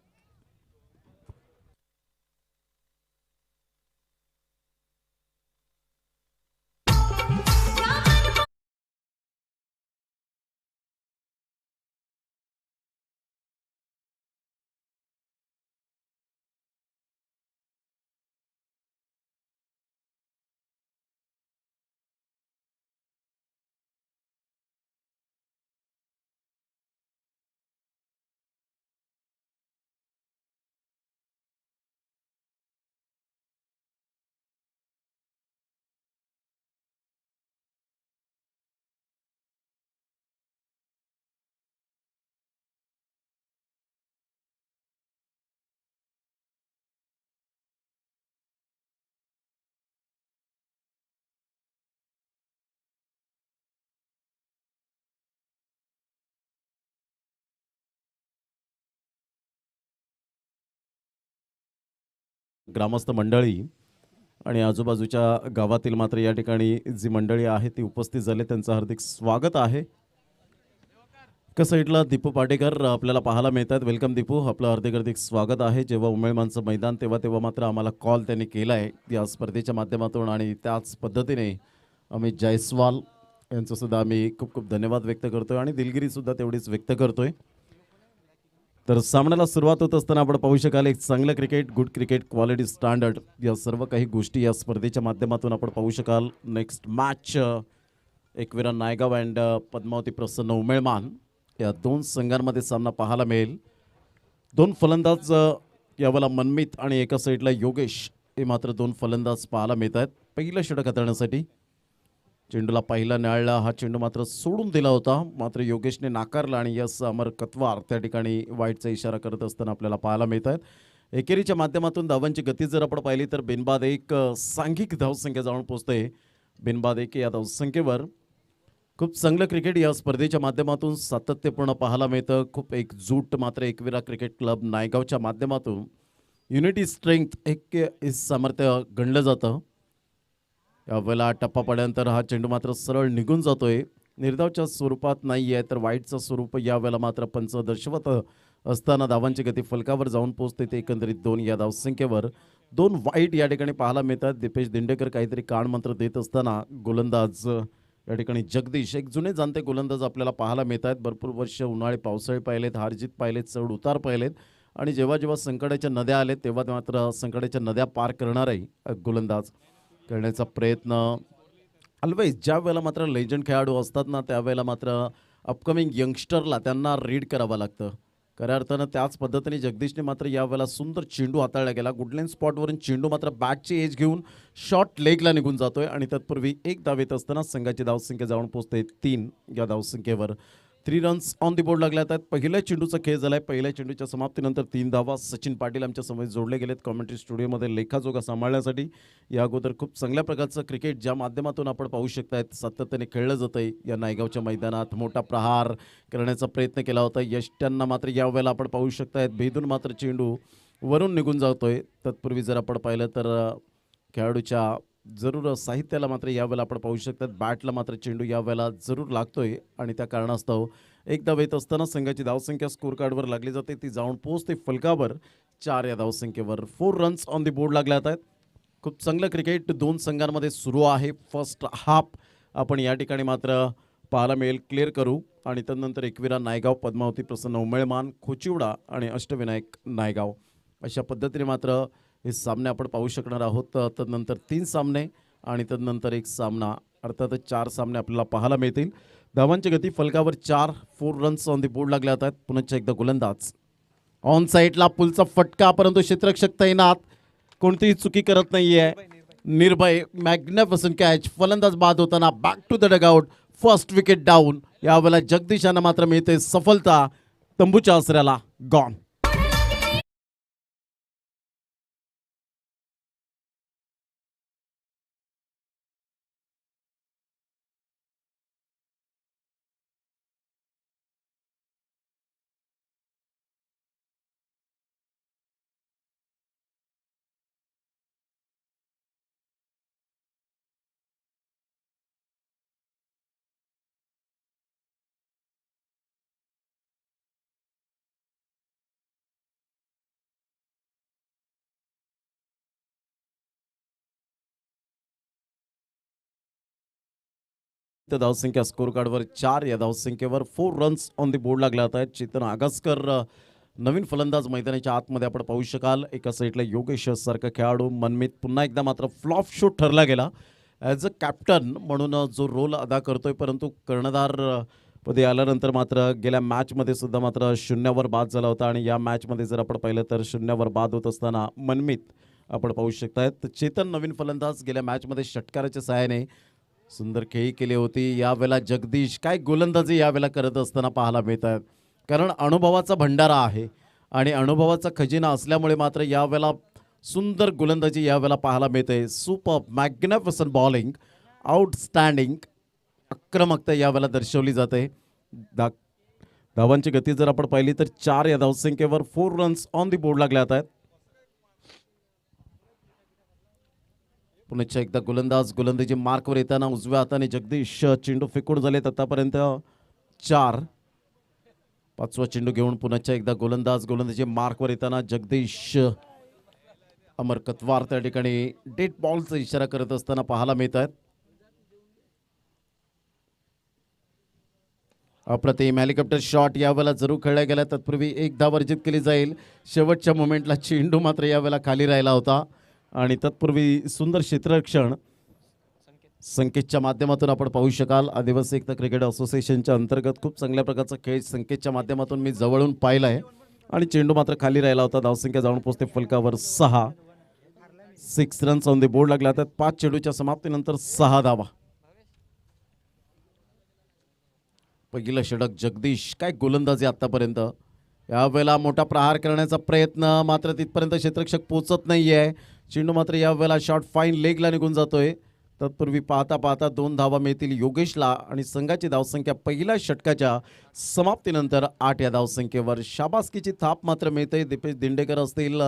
ग्रामस्थ मंडळी आणि आजूबाजूच्या गावातील मात्र या ठिकाणी जी मंडळी आहे ती उपस्थित झाले, त्यांचं हार्दिक स्वागत आहे. एका साईडला दीपू पाटेकर आपल्याला पाहायला मिळतात. वेलकम दीपू, आपलं हार्दिक हार्दिक स्वागत आहे. जेव्हा उमेळमानचं मैदान तेव्हा मात्र आम्हाला कॉल त्यांनी केला आहे या स्पर्धेच्या माध्यमातून आणि त्याच पद्धतीने अमित जायस्वाल यांचं सुद्धा आम्ही खूप खूप धन्यवाद व्यक्त करतोय आणि दिलगिरी सुद्धा तेवढीच व्यक्त करतोय. तर सामन्याला सुरुवात होत असताना आपण पाहू शकाल एक चांगलं cricket, good cricket, quality standard या सर्व काही गोष्टी या स्पर्धेच्या माध्यमातून आपण पाहू शकाल. Next match Ekvira Naigaon and Padmavati Prasanna उमेळमान या दोन संघांमध्ये सामना पाहायला मिळेल. दोन फलंदाज यावेळेला मनमित आणि एका साईडला योगेश हे मात्र दोन फलंदाज पाहायला मिळत आहेत. पहिलं षटक हाताळण्यासाठी चेंडूला पहिला न्याळला, हा चेंडू मात्र सोडून दिला होता, मात्र योगेशने नाकारला आणि यस अमर कतवार त्या ठिकाणी वाईटचा इशारा करत असताना आपल्याला पाहायला मिळत आहेत. एकेरीच्या माध्यमातून धावांची गती जर आपण पाहिली तर बिनबाद एक सांघिक धावसंख्या जाऊन पोहोचते. बिनबाद एक या धावसंख्येवर खूप चांगलं क्रिकेट या स्पर्धेच्या माध्यमातून सातत्यपूर्ण पाहायला मिळतं. खूप एकजूट मात्र एकविरा क्रिकेट क्लब नायगावच्या माध्यमातून युनिटी स्ट्रेंथ एक सामर्थ्य गणलं जातं. यावेळेला टप्पा पडल्यानंतर हा चेंडू मात्र सरळ निघून जातोय. निर्धावच्या स्वरूपात नाही आहे तर वाईटचं स्वरूप यावेळेला मात्र पंच दर्शवत असताना धावांची गती फलकावर जाऊन पोहोचते. ते एकंदरीत 2 या धावसंख्येवर 2 वाईट या ठिकाणी पाहायला मिळतात. दीपेश दिंडेकर काहीतरी कानमंत्र देत असताना गोलंदाज या ठिकाणी जगदीश एक जुने जाणते गोलंदाज आपल्याला पाहायला मिळत आहेत. भरपूर वर्ष उन्हाळी पावसाळी पाहिलेत, हारजीत पाहिलेत, चढ उतार पाहिलेत आणि जेव्हा जेव्हा संकटाच्या नद्या आलेत तेव्हा मात्र संकटाच्या नद्या पार करणाराही गोलंदाज करण्याचा प्रयत्न ऑलवेज. ज्या वेळेला मात्र लेजंड खेळाडू असतात ना त्यावेळेला मात्र अपकमिंग यंगस्टरला त्यांना रीड करावं लागतं. खऱ्या अर्थानं त्याच पद्धतीने जगदीशने मात्र यावेळेला सुंदर चेंडू हाताळला गेला. गुडलाईन स्पॉटवरून चेंडू मात्र बॅटची एज घेऊन शॉर्ट लेगला निघून जातोय आणि तत्पूर्वी एक धाव येत असताना संघाची धावसंख्या जाऊन पोहोचते 3 या धावसंख्येवर. 3 रन्स ऑन दी बोर्ड लागल्या आहेत. पहिल्या चेंडूचा खेळ झालाय. पहिल्या चेंडूच्या समाप्तीनंतर 3 धावा. सचिन पाटील आमच्या समोर जोडले गेलेत कॉमेंट्री स्टुडिओमध्ये लेखाजोखा सांभाळण्यासाठी. या अगोदर खूप चांगल्या प्रकारचं क्रिकेट ज्या माध्यमातून आपण पाहू शकतायत सातत्याने खेळलं जातंय या नायगावच्या मैदानात. मोठा प्रहार करण्याचा प्रयत्न केला होता यष्ट्यांना, मात्र यावेळेला आपण पाहू शकतायत भेदून मात्र चेंडू वरून निघून जातोय. तत्पूर्वी जर आपण पाहिलं तर खेळाडूच्या जरूर साहित्याला मात्र यावेळेला आपण पाहू शकतात बॅटला मात्र चेंडू यावेळेला जरूर लागतोय आणि त्या कारणास्तव एक धाव येत असताना संघाची धावसंख्या स्कोर कार्डवर लागली जाते. ती जाऊन पोहोचते फलकावर 4 या धावसंख्येवर. 4 रन्स ऑन दी बोर्ड लागल्यात आहेत. खूप चांगलं क्रिकेट दोन संघांमध्ये सुरू आहे. फर्स्ट हाफ आपण या ठिकाणी मात्र पाहायला मिळेल. क्लिअर करू आणि त्यानंतर एकविरा नायगाव, पद्मावती प्रसन्न उमेळमान, खोचिवडा आणि अष्टविनायक नायगाव अशा पद्धतीने मात्र हे सामने आपण पाहू शकणार आहोत. तदनंतर 3 सामने आणि तदनंतर एक सामना, अर्थातच 4 सामने आपल्याला पाहायला मिळतील. धावांची गती फलकावर 4 रन्स ऑन दी बोर्ड लागल्या आहेत. पुन्हा एकदा गोलंदाज ऑन साईडला पुलचा फटका, परंतु क्षेत्ररक्षक तैनात, कोणतीही चुकी करत नाहीये. निर्भय मॅग्निफिसंट कॅच. फलंदाज बाद होताना back to the dugout. First wicket down. यावेळेला जगदीशांना मात्र मिळते सफलता. तंबूच्या आसऱ्याला गॉन. धावसंख्या स्कोर कार्डवर 4 या धावसंख्येवर 4 रन्स ऑन दी बोर्ड लागल्या आहेत. चेतन आगसकर नवीन फलंदाज मैदानाच्या आतमध्ये आपण पाहू शकाल. एका साईडला योगेश सारखा खेळाडू. मनमित पुन्हा एकदा मात्र फ्लॉप शॉट ठरला गेला. ॲज अ कॅप्टन म्हणून जो रोल अदा करतोय, परंतु कर्णधार पदी आल्यानंतर मात्र गेल्या मॅचमध्ये सुद्धा मात्र 0वर बाद झाला होता आणि या मॅचमध्ये जर आपण पाहिलं तर 0वर बाद होत असताना मनमित आपण पाहू शकतायत. चेतन नवीन फलंदाज गेल्या मॅचमध्ये षटकाराच्या सहाय्याने सुंदर खेळी केली होती. यावेळेला जगदीश काय गोलंदाजी यावेळेला करत असताना पाहायला मिळत आहेत, कारण अनुभवाचा भंडारा आहे आणि अनुभवाचा खजिना असल्यामुळे मात्र यावेळेला सुंदर गोलंदाजी यावेळेला पाहायला मिळते. सुपर मॅग्निफिसंट बॉलिंग, आउटस्टँडिंग आक्रमकता यावेळेला दर्शवली जाते. धावांची गती जर आपण पाहिली तर 4 या धावसंख्येवर 4 रन्स ऑन दी बोर्ड लागल्या आहेत. पुन्हा एकदा गोलंदाजी मार्कवर येताना उजव्या हाताने जगदीश चेंडू फेकून झालेत आतापर्यंत 4. 5वा चेंडू घेऊन पुन्हा एकदा गोलंदाजी मार्कवर येताना जगदीश अमर कतवार त्या ठिकाणी डेट बॉलचा इशारा करत असताना पाहायला मिळत आहेत. अप्रतिम हेलिकॉप्टर शॉट यावेळेला जरूर खेळला गेला. तत्पूर्वी एक धाव वर्जित केली जाईल. शेवटच्या मोमेंटला चेंडू मात्र यावेळेला खाली राहिला होता आणि तत्पूर्वी सुंदर क्षेत्ररक्षण संकेतच्या माध्यमातून आपण पाहू शकाल. आदिवासी एकता क्रिकेट असोसिएशनच्या अंतर्गत खूप चांगल्या प्रकारचा खेळ संकेतच्या माध्यमातून मी जवळून पाहिला आहे आणि चेंडू मात्र खाली राहिला होता. धावसंख्या जाऊन पोहोचते फलकावर 6. 6 रन्स ऑन द बोर्ड लागला. तर 5 चेंडूच्या समाप्तीनंतर 6 धावा. पहिलं षटक जगदीश. काय गोलंदाजी आतापर्यंत. यावेळेला मोठा प्रहार करण्याचा प्रयत्न मात्र तिथपर्यंत क्षेत्ररक्षक पोहोचत नाहीये. चेंडू मात्र यावेळेला शॉट फाईन लेगला निघून जातोय. तत्पूर्वी पाहता पाहता 2 धावा मिळतील योगेशला आणि संघाची धावसंख्या पहिल्या षटकाच्या समाप्तीनंतर 8 या धावसंख्येवर. शाबासकीची थाप मात्र मिळते. दीपेश दिंडेकर असतील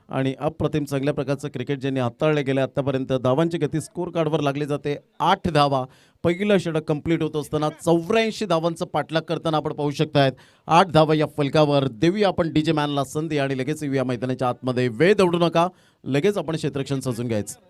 आणि अप्रतिम चांगल्या प्रकारचं क्रिकेट ज्यांनी हाताळले गेले आतापर्यंत. धावांची गती स्कोर कार्डवर लागली जाते. 8 धावा. पहिलं षटक कंप्लीट होत असताना 84 धावांचं पाठलाग करताना आपण पाहू शकतायत. 8 धावा या फलकावर. देऊया आपण डीजे मॅनला संधी आणि लगेच येऊया मैदानाच्या आतमध्ये. वेळ दौडू नका. लगेच आपण क्षेत्ररक्षण सजून घ्यायचं.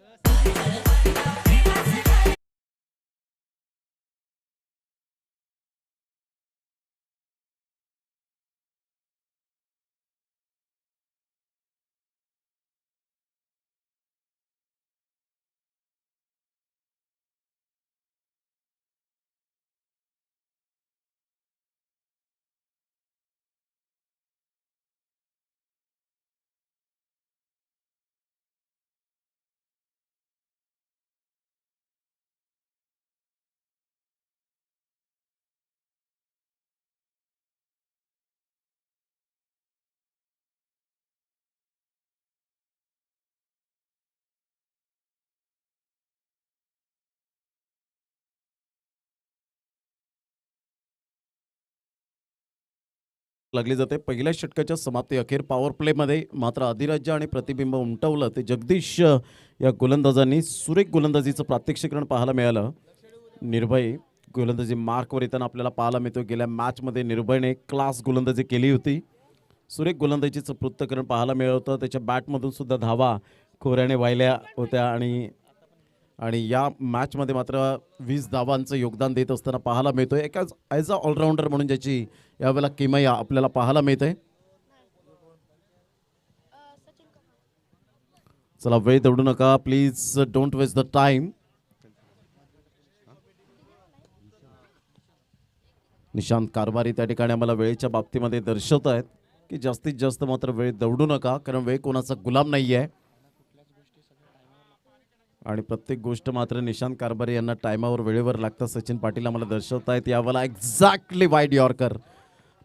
लागली जाते. पहिल्या षटकाच्या समाप्ती अखेर पॉवर प्लेमध्ये मात्र अधिराज्य आणि प्रतिबिंब उमटवलं ते जगदीश या गोलंदाजांनी. सुरेख गोलंदाजीचं प्रात्यक्षिकरण पाहायला मिळालं. निर्भय गोलंदाजी मार्कवर येताना आपल्याला पाहायला मिळतो. गेल्या मॅचमध्ये निर्भयने क्लास गोलंदाजी केली होती. सुरेख गोलंदाजीचं पृथक्करण पाहायला मिळालं होतं. त्याच्या बॅटमधून सुद्धा धावा खोऱ्याने वाहिल्या होत्या आणि या मॅचमध्ये मात्र 20 धावांचं योगदान देत असताना पाहायला मिळतोय. एकाच ॲज अ ऑलराऊंडर म्हणून ज्याची यावेळेला किमया आपल्याला पाहायला मिळते. चला वेळ दौडू नका please. Don't waste the time. Nishant Karbhari त्या ठिकाणी आम्हाला वेळेच्या बाबतीमध्ये दर्शवत आहेत की जास्तीत जास्त मात्र वेळ दौडू नका, कारण वेळ कोणाचा गुलाम नाही आहे आणि प्रत्येक गोष्ट मात्र निशांत कारभारी यांना टायमावर वेळेवर लागतं. सचिन पाटील आम्हाला दर्शवत आहेत. यावेळेला एक्झॅक्टली वाईड यॉर्कर.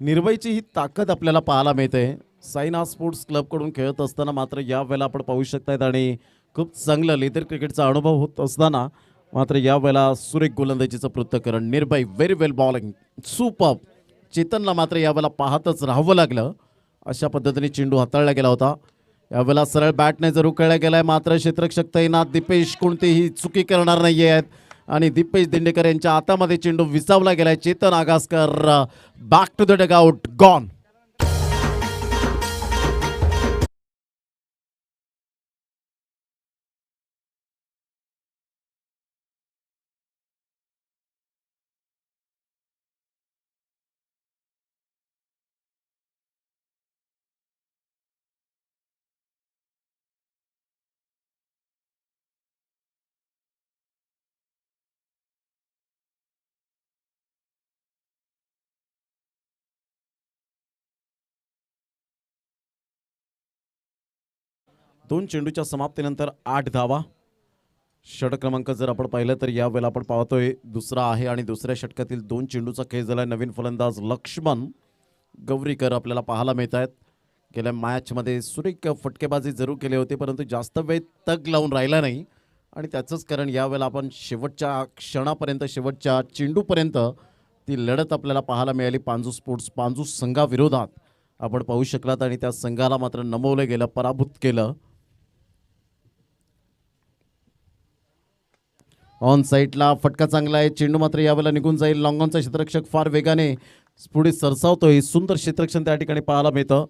निर्भयची ही ताकद आपल्याला पाहायला मिळते. साईना स्पोर्ट्स क्लबकडून खेळत असताना मात्र यावेळेला आपण पाहू शकतायत आणि खूप चांगलं लेदर क्रिकेटचा अनुभव होत असताना मात्र यावेळेला सुरेख गोलंदाजीचं पृथक्करण. निर्भय व्हेरी वेल बॉलिंग, सुपर. चेतनला मात्र यावेळेला पाहतच राहावं लागलं. अशा पद्धतीने चेंडू हाताळला गेला होता. यावेळेला सरळ बॅटने जर उकळला गेलाय मात्र क्षेत्ररक्षक तैनात. दीपेश कोणतीही चुकी करणार नाही आहेत आणि दीपेश दिंडेकर यांच्या हातामध्ये चेंडू विसावला गेलाय. Chetan Agaskar back to the dugout, gone. दोन चेंडूच्या समाप्तीनंतर 8 धावा. षटक क्रमांक जर आपण पाहिलं तर यावेळेला आपण पाहतोय दुसरा आहे आणि दुसऱ्या षटकातील 2 चेंडूचा खेळ झाला. नवीन फलंदाज लक्ष्मण गौरीकर आपल्याला पाहायला मिळत आहेत. गेल्या मॅचमध्ये सुरेख फटकेबाजी जरूर केली होती परंतु जास्त वेळ तग लावून राहिला नाही आणि त्याचंच कारण यावेळेला आपण शेवटच्या क्षणापर्यंत शेवटच्या चेंडूपर्यंत ती लढत आपल्याला पाहायला मिळाली. पांजू स्पोर्ट्स पांजू संघाविरोधात आपण पाहू शकलात आणि त्या संघाला मात्र नमवलं गेलं, पराभूत केलं. ऑन साईडला फटका चांगला आहे, चेंडू मात्र यावेळेला निघून जाईल. लॉंगॉनचा क्षेत्ररक्षक फार वेगाने पुढे सरसावतोय. सुंदर क्षेत्ररक्षण त्या ठिकाणी पाहायला मिळतं.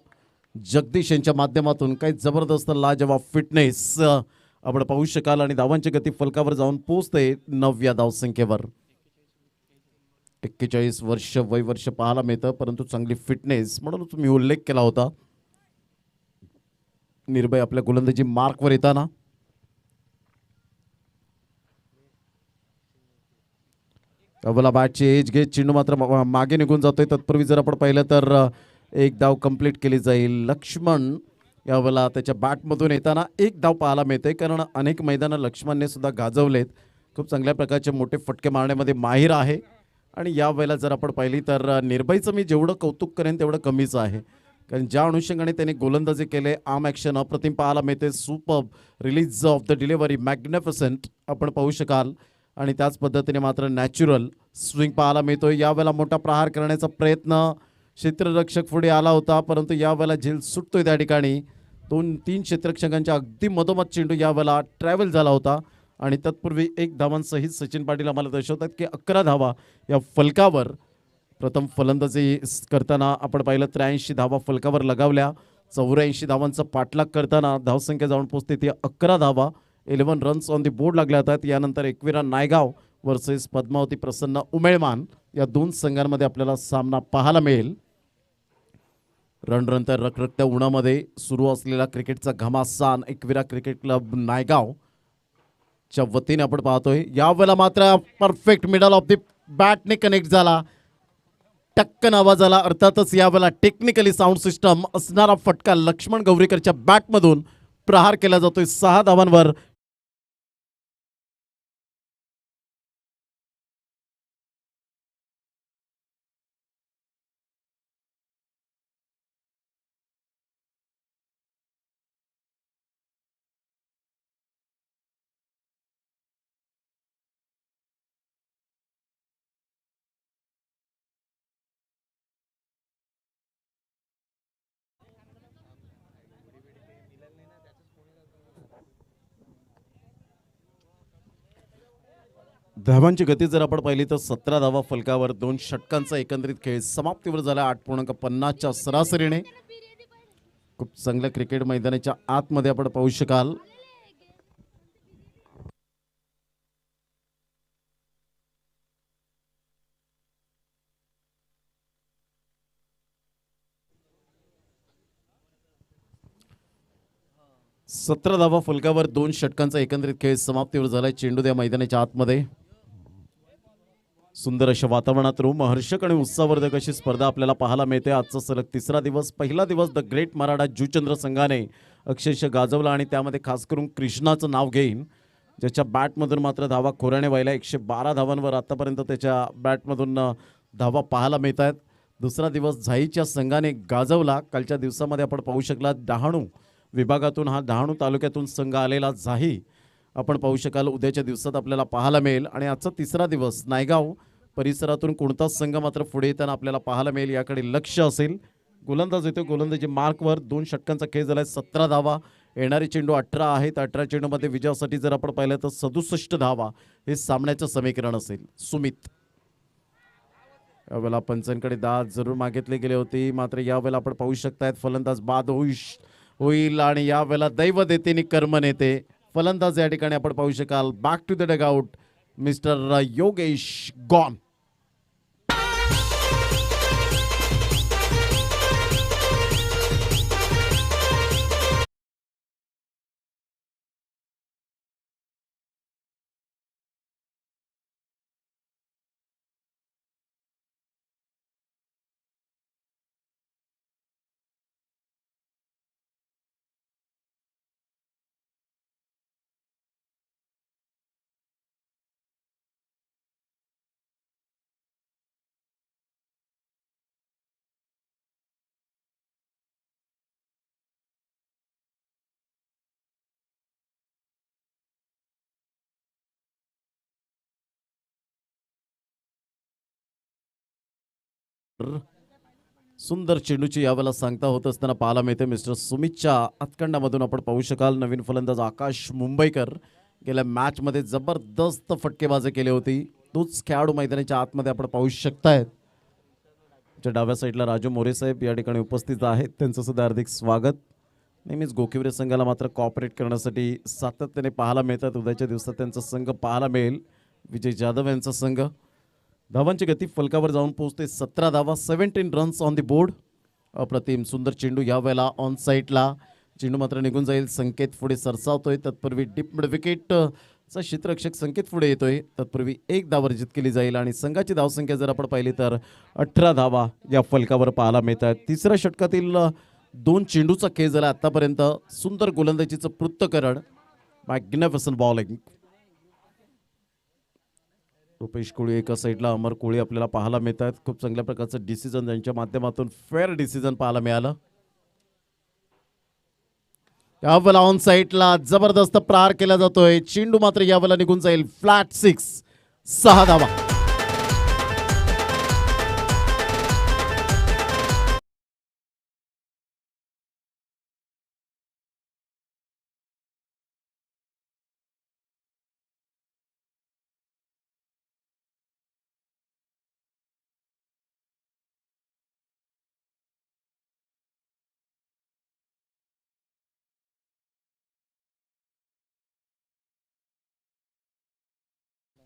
जगदीश यांच्या माध्यमातून काही जबरदस्त लाजवाब फिटनेस आपण पाहू शकाल आणि धावांची गती फलकावर जाऊन पोहोचते 9व्या धावसंख्येवर. 41 वर्ष वय वर्ष पाहायला मिळतं, परंतु चांगली फिटनेस म्हणून तुम्ही उल्लेख केला होता. निर्भय आपल्या गोलंदाजी मार्कवर येताना अवला बॅटची एज घेत चेंडू मात्र मागे निघून जातोय. तत्पूर्वी जर आपण पाहिलं तर एक धाव कंप्लीट केली जाईल. लक्ष्मण यावेळेला त्याच्या बॅटमधून येताना एक धाव पाहायला मिळते, कारण अनेक मैदानं लक्ष्मणने सुद्धा गाजवलेत. खूप चांगल्या प्रकारचे मोठे फटके मारण्यामध्ये माहीर आहे. आणि यावेळेला जर आपण पाहिली तर निर्भयचं मी जेवढं कौतुक करेन तेवढं कमीच आहे, कारण ज्या अनुषंगाने त्याने गोलंदाजी केले, आर्म ॲक्शन अप्रतिम पाहायला मिळते. Superb release of the delivery magnificent आपण पाहू शकाल. आणि त्याच पद्धतीने मात्र नॅचरल स्विंग पाहायला मिळतो. यावेळेला मोठा प्रहार करण्याचा प्रयत्न क्षेत्ररक्षक पुढे आला होता, परंतु यावेळेला झेल सुटतोय त्या ठिकाणी. 2-3 क्षेत्ररक्षकांच्या अगदी मधोमध चेंडू यावेळेला ट्रॅव्हल झाला होता. आणि तत्पूर्वी 1 धावांसहित सचिन पाटील आम्हाला दर्शवतात की 11 धावा या फलकावर प्रथम फलंदाजी करताना आपण पाहिलं 83 धावा फलकावर लगावल्या. 84 धावांचा पाठलाग करताना धावसंख्या जाऊन पोहोचते ती 11 धावा. 11 रन्स ऑन दी बोर्ड लागल्या जातात. यानंतर एकविरा नायगाव वर्सेस पद्मावती प्रसन्न उमेळमान या 2 संघांमध्ये आपल्याला सामना पाहायला मिळेल. रणरणत्या रखरखत्या उन्हामध्ये सुरू असलेला क्रिकेटचा घमासान एकविरा क्रिकेट क्लब नायगाव च्या वतीने आपण पाहतोय. यावेळेला मात्र परफेक्ट मिडल ऑफ दी बॅटने कनेक्ट झाला, टक्कन आवाज आला. अर्थातच यावेळेला टेक्निकली साऊंड सिस्टम असणारा फटका लक्ष्मण गौरीकरच्या बॅटमधून प्रहार केला जातोय 6 धावांवर. धावांची गती जर आपण पाहिली तर 17 धावा फलकावर 2 षटकांचा एकंदरीत खेळ समाप्तीवर झाला 8.50च्या सरासरीने. खूप चांगल्या क्रिकेट मैदानाच्या आतमध्ये आपण पाहू शकाल. सतरा धावा फलकावर 2 षटकांचा एकंदरीत खेळ समाप्तीवर झालाय. चेंडू द्या मैदानाच्या आतमध्ये. सुंदर अशा वातावरणात रोमहर्षक आणि उत्साहवर्धक अशी स्पर्धा आपल्याला पाहायला मिळते. आजचा सलग 3रा दिवस. पहिला दिवस द ग्रेट मराठा जुचंद्र संघाने अक्षरशः गाजवला आणि त्यामध्ये खास करून कृष्णाचं नाव घेईन, ज्याच्या बॅटमधून मात्र धावा खोऱ्याने व्हायला 112 धावांवर आतापर्यंत त्याच्या बॅटमधून धावा पाहायला मिळत आहेत. दुसरा दिवस झाईच्या संघाने गाजवला. कालच्या दिवसामध्ये आपण पाहू शकला डहाणू विभागातून हा डहाणू तालुक्यातून संघ आलेला झाही आपण पाहू शकाल उद्याच्या दिवसात आपल्याला पाहायला मिळेल. आणि आजचा 3रा दिवस नायगाव परिसरातून कोणताच संघ मात्र पुढे येताना आपल्याला पाहायला मिळेल याकडे लक्ष असेल. गोलंदाज येतो. गोलंदाजी मार्कवर 2 षटकांचा खेळ झालाय. 17 धावा. येणारे चेंडू 18 आहेत. 18 चेंडूमध्ये विजयासाठी जर आपण पाहिलं तर 67 धावा हे सामन्याचं समीकरण असेल. सुमित यावेळेला पंचांकडे दाद जरूर मागितले गेले होते, मात्र यावेळेला आपण पाहू शकतायत फलंदाज बाद होईल आणि यावेळेला दैव देते आणि कर्म नेते. फलंदाज या ठिकाणी आपण पाहू शकाल. Back to the dugout mister Yogesh gone. सुंदर चेंडूची यावेळेला सांगता होत असताना पाहायला मिळते. मिस्टर सुमितच्या हातखंडामधून आपण पाहू शकाल. नवीन फलंदाज आकाश मुंबईकर गेल्या मॅचमध्ये जबरदस्त फटकेबाजी केली होती. तोच खेळाडू मैदानाच्या आतमध्ये आपण पाहू शकतायत. डाव्या साईडला राजू मोरे साहेब या ठिकाणी उपस्थित आहेत, त्यांचं सुद्धा हार्दिक स्वागत. नेहमीच गोकिवरे संघाला मात्र कॉपरेट करण्यासाठी सातत्याने पाहायला मिळतात. उद्याच्या दिवसात त्यांचा संघ पाहायला मिळेल, विजय जाधव यांचा संघ. धावांची गती फलकावर जाऊन पोहोचते 17 धावा, 17 रन्स ऑन दी बोर्ड. अप्रतिम सुंदर चेंडू या वेळेला ऑन साईडला, चेंडू मात्र निघून जाईल. संकेत पुढे सरसावतोय, तत्पूर्वी डीप मिड विकेटचा क्षेत्ररक्षक संकेत पुढे येतोय. तत्पूर्वी 1 धाव वर्जित केली जाईल आणि संघाची धावसंख्या जर आपण पाहिली तर 18 धावा या फलकावर पाहायला मिळतात. तिसऱ्या षटकातील 2 चेंडूचा खेळ झाला आतापर्यंत. सुंदर गोलंदाजीचं पृथ्थकरण, मॅग्निफिसंट बॉलिंग. रुपेश कोळी एका साईडला, अमर कोळी आपल्याला पाहायला मिळतात. खूप चांगल्या प्रकारचं डिसिजन त्यांच्या माध्यमातून फेअर डिसिजन पाहायला मिळालं. यावेळेला ऑन साईडला जबरदस्त प्रहार केला जातोय. चेंडू मात्र यावेळेला निघून जाईल. फ्लॅट 6 धावा.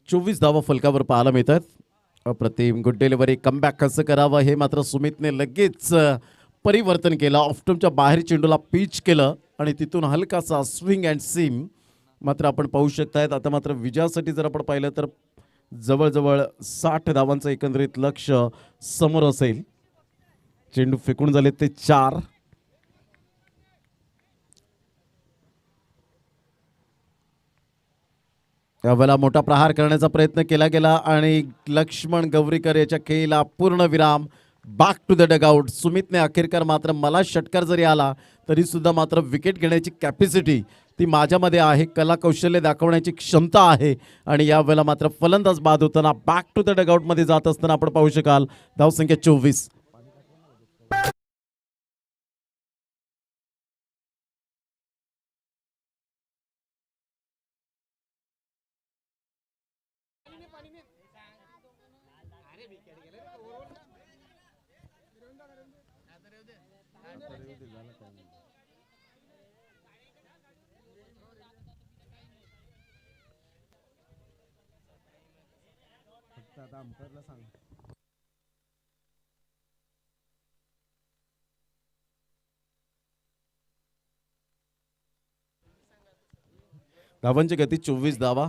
चोवीस धावा फलकावर पाहायला मिळतात. अप्रतिम गुड डिलिव्हरी. कमबॅक कसं करावं हे मात्र सुमितने लगेच परिवर्तन केलं. ऑफस्टमच्या बाहेर चेंडूला पिच केलं आणि तिथून हलकासा स्विंग अँड सीम मात्र आपण पाहू शकतायत. आता मात्र विजयासाठी जर आपण पाहिलं तर जवळजवळ 60 धावांचं एकंदरीत लक्ष समोर असेल. चेंडू फेकून झाले ते 4. यावेळेला मोठा प्रहार करण्याचा प्रयत्न केला गेला आणि लक्ष्मण गौरीकर याच्या खेळीला पूर्ण विराम. Back to the dugout. सुमितने अखेरकार मात्र मला षटकार जरी आला तरी सुद्धा मात्र विकेट घेण्याची कॅपॅसिटी ती माझ्यामध्ये आहे, कला कौशल्य दाखवण्याची क्षमता आहे आणि यावेळेला मात्र फलंदाज बाद होताना बॅक टू द डगआउटमध्ये जात असताना आपण पाहू शकाल. धावसंख्या 24. धावांची गती 24 धावा.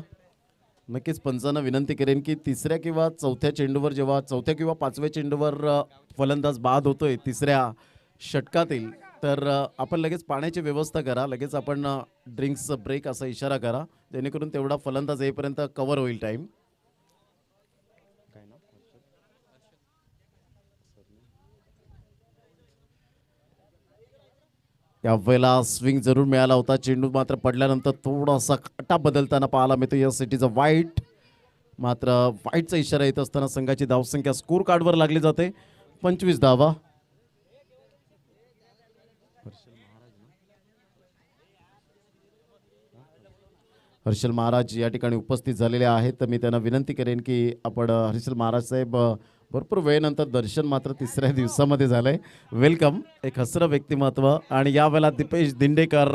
नक्कीच पंचांना विनंती करेन की तिसऱ्या किंवा चौथ्या चेंडूवर, जेव्हा चौथ्या किंवा 5व्या चेंडूवर फलंदाज बाद होतोय तिसऱ्या षटकातील, तर आपण लगेच पाण्याची व्यवस्था करा, लगेच आपण ड्रिंक्स ब्रेक असा इशारा करा, जेणेकरून तेवढा फलंदाज येईपर्यंत कव्हर होईल टाईम. यावेळेला स्विंग जरूर मिळाला होता. चेंडू मात्र पडल्यानंतर थोडासा काटा बदलताना पाहायला मिळतो. या सिटीचा वाईट, मात्र वाईटचा इशारा येत असताना संघाची धावसंख्या स्कोर कार्डवर लागली जाते 25 धावा. हर्षल महाराज या ठिकाणी उपस्थित झालेले आहेत, तर मी त्यांना विनंती करेन की आपण हर्षल महाराज साहेब, भरपूर वेळेनंतर दर्शन मात्र तिसऱ्या दिवसामध्ये झालंय. वेलकम. एक हसरं व्यक्तिमत्व. आणि यावेळेला दीपेश दिंडेकर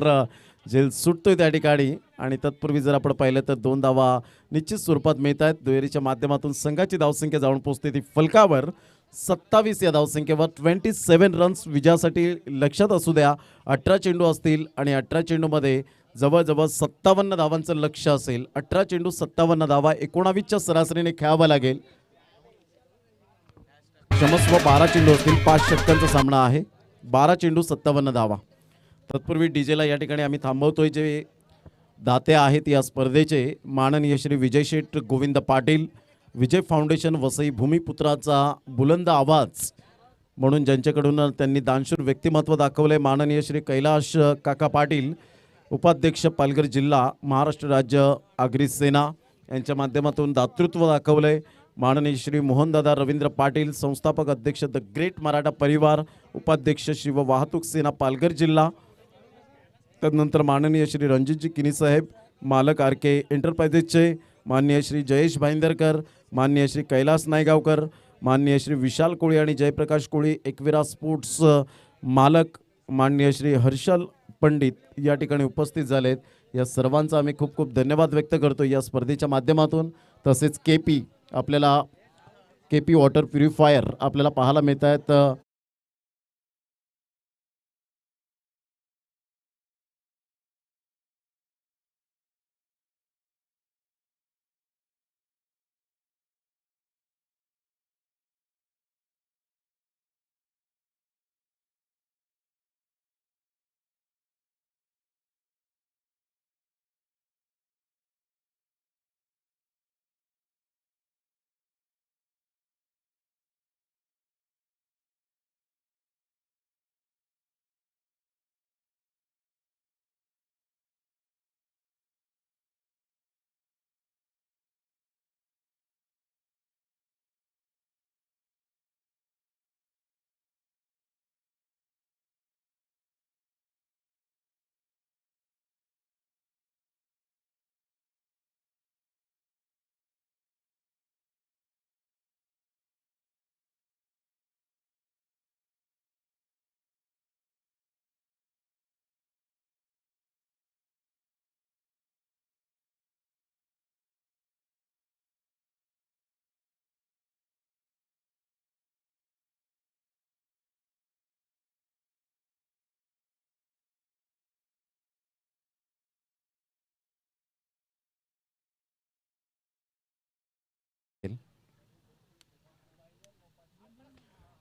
जे सुटतोय त्या ठिकाणी, आणि तत्पूर्वी जर आपण पाहिलं तर 2 धावा निश्चित स्वरूपात मिळत आहेत. दुहेरीच्या माध्यमातून संघाची धावसंख्या जाऊन पोहोचते ती फलकावर 27 या धावसंख्येवर. 27 रन्स विजयासाठी लक्षात असू द्या. 18 चेंडू असतील आणि 18 चेंडूमध्ये जवळजवळ 57 धावांचं लक्ष असेल. 18 चेंडू 57 धावा, 19च्या सरासरीने खेळावं लागेल. क्षमस्व 12 चेंडू असतील. 5 षटकांचा सामना आहे. 12 चेंडू 57 धावा. तत्पूर्वी डीजेला या ठिकाणी आम्ही थांबवतोय. जे दाते आहेत या स्पर्धेचे, माननीय श्री विजय शेठ गोविंद पाटील, विजय फाउंडेशन वसई भूमिपुत्राचा बुलंद आवाज म्हणून ज्यांच्याकडून त्यांनी दानशूर व्यक्तिमत्व दाखवले, माननीय श्री कैलाश काका पाटील, उपाध्यक्ष पालघर जिल्हा महाराष्ट्र राज्य आगरी सेना, यांच्या माध्यमातून दातृत्व दाखवले. माननीय श्री मोहनदादा रवींद्र पाटील, संस्थापक अध्यक्ष द ग्रेट मराठा परिवार, उपाध्यक्ष शिव वाहतूक सेना पालघर जिल्हा. तदनंतर माननीय श्री रणजितजी किनी साहेब, मालक आर के एंटरप्राइजेसचे माननीय श्री जयेश भाईंदरकर, माननीय श्री कैलास नायगावकर, माननीय श्री विशाल कोळी आणि जयप्रकाश कोळी, एकविरा स्पोर्ट्स मालक माननीय श्री हर्षल पंडित या ठिकाणी उपस्थित झालेत. या सर्वांचा आम्ही खूप खूप धन्यवाद व्यक्त करतो या स्पर्धेच्या माध्यमातून. तसेच केपी आपल्याला केपी वॉटर प्युरिफायर आपल्याला पाहायला मिळत आहेत.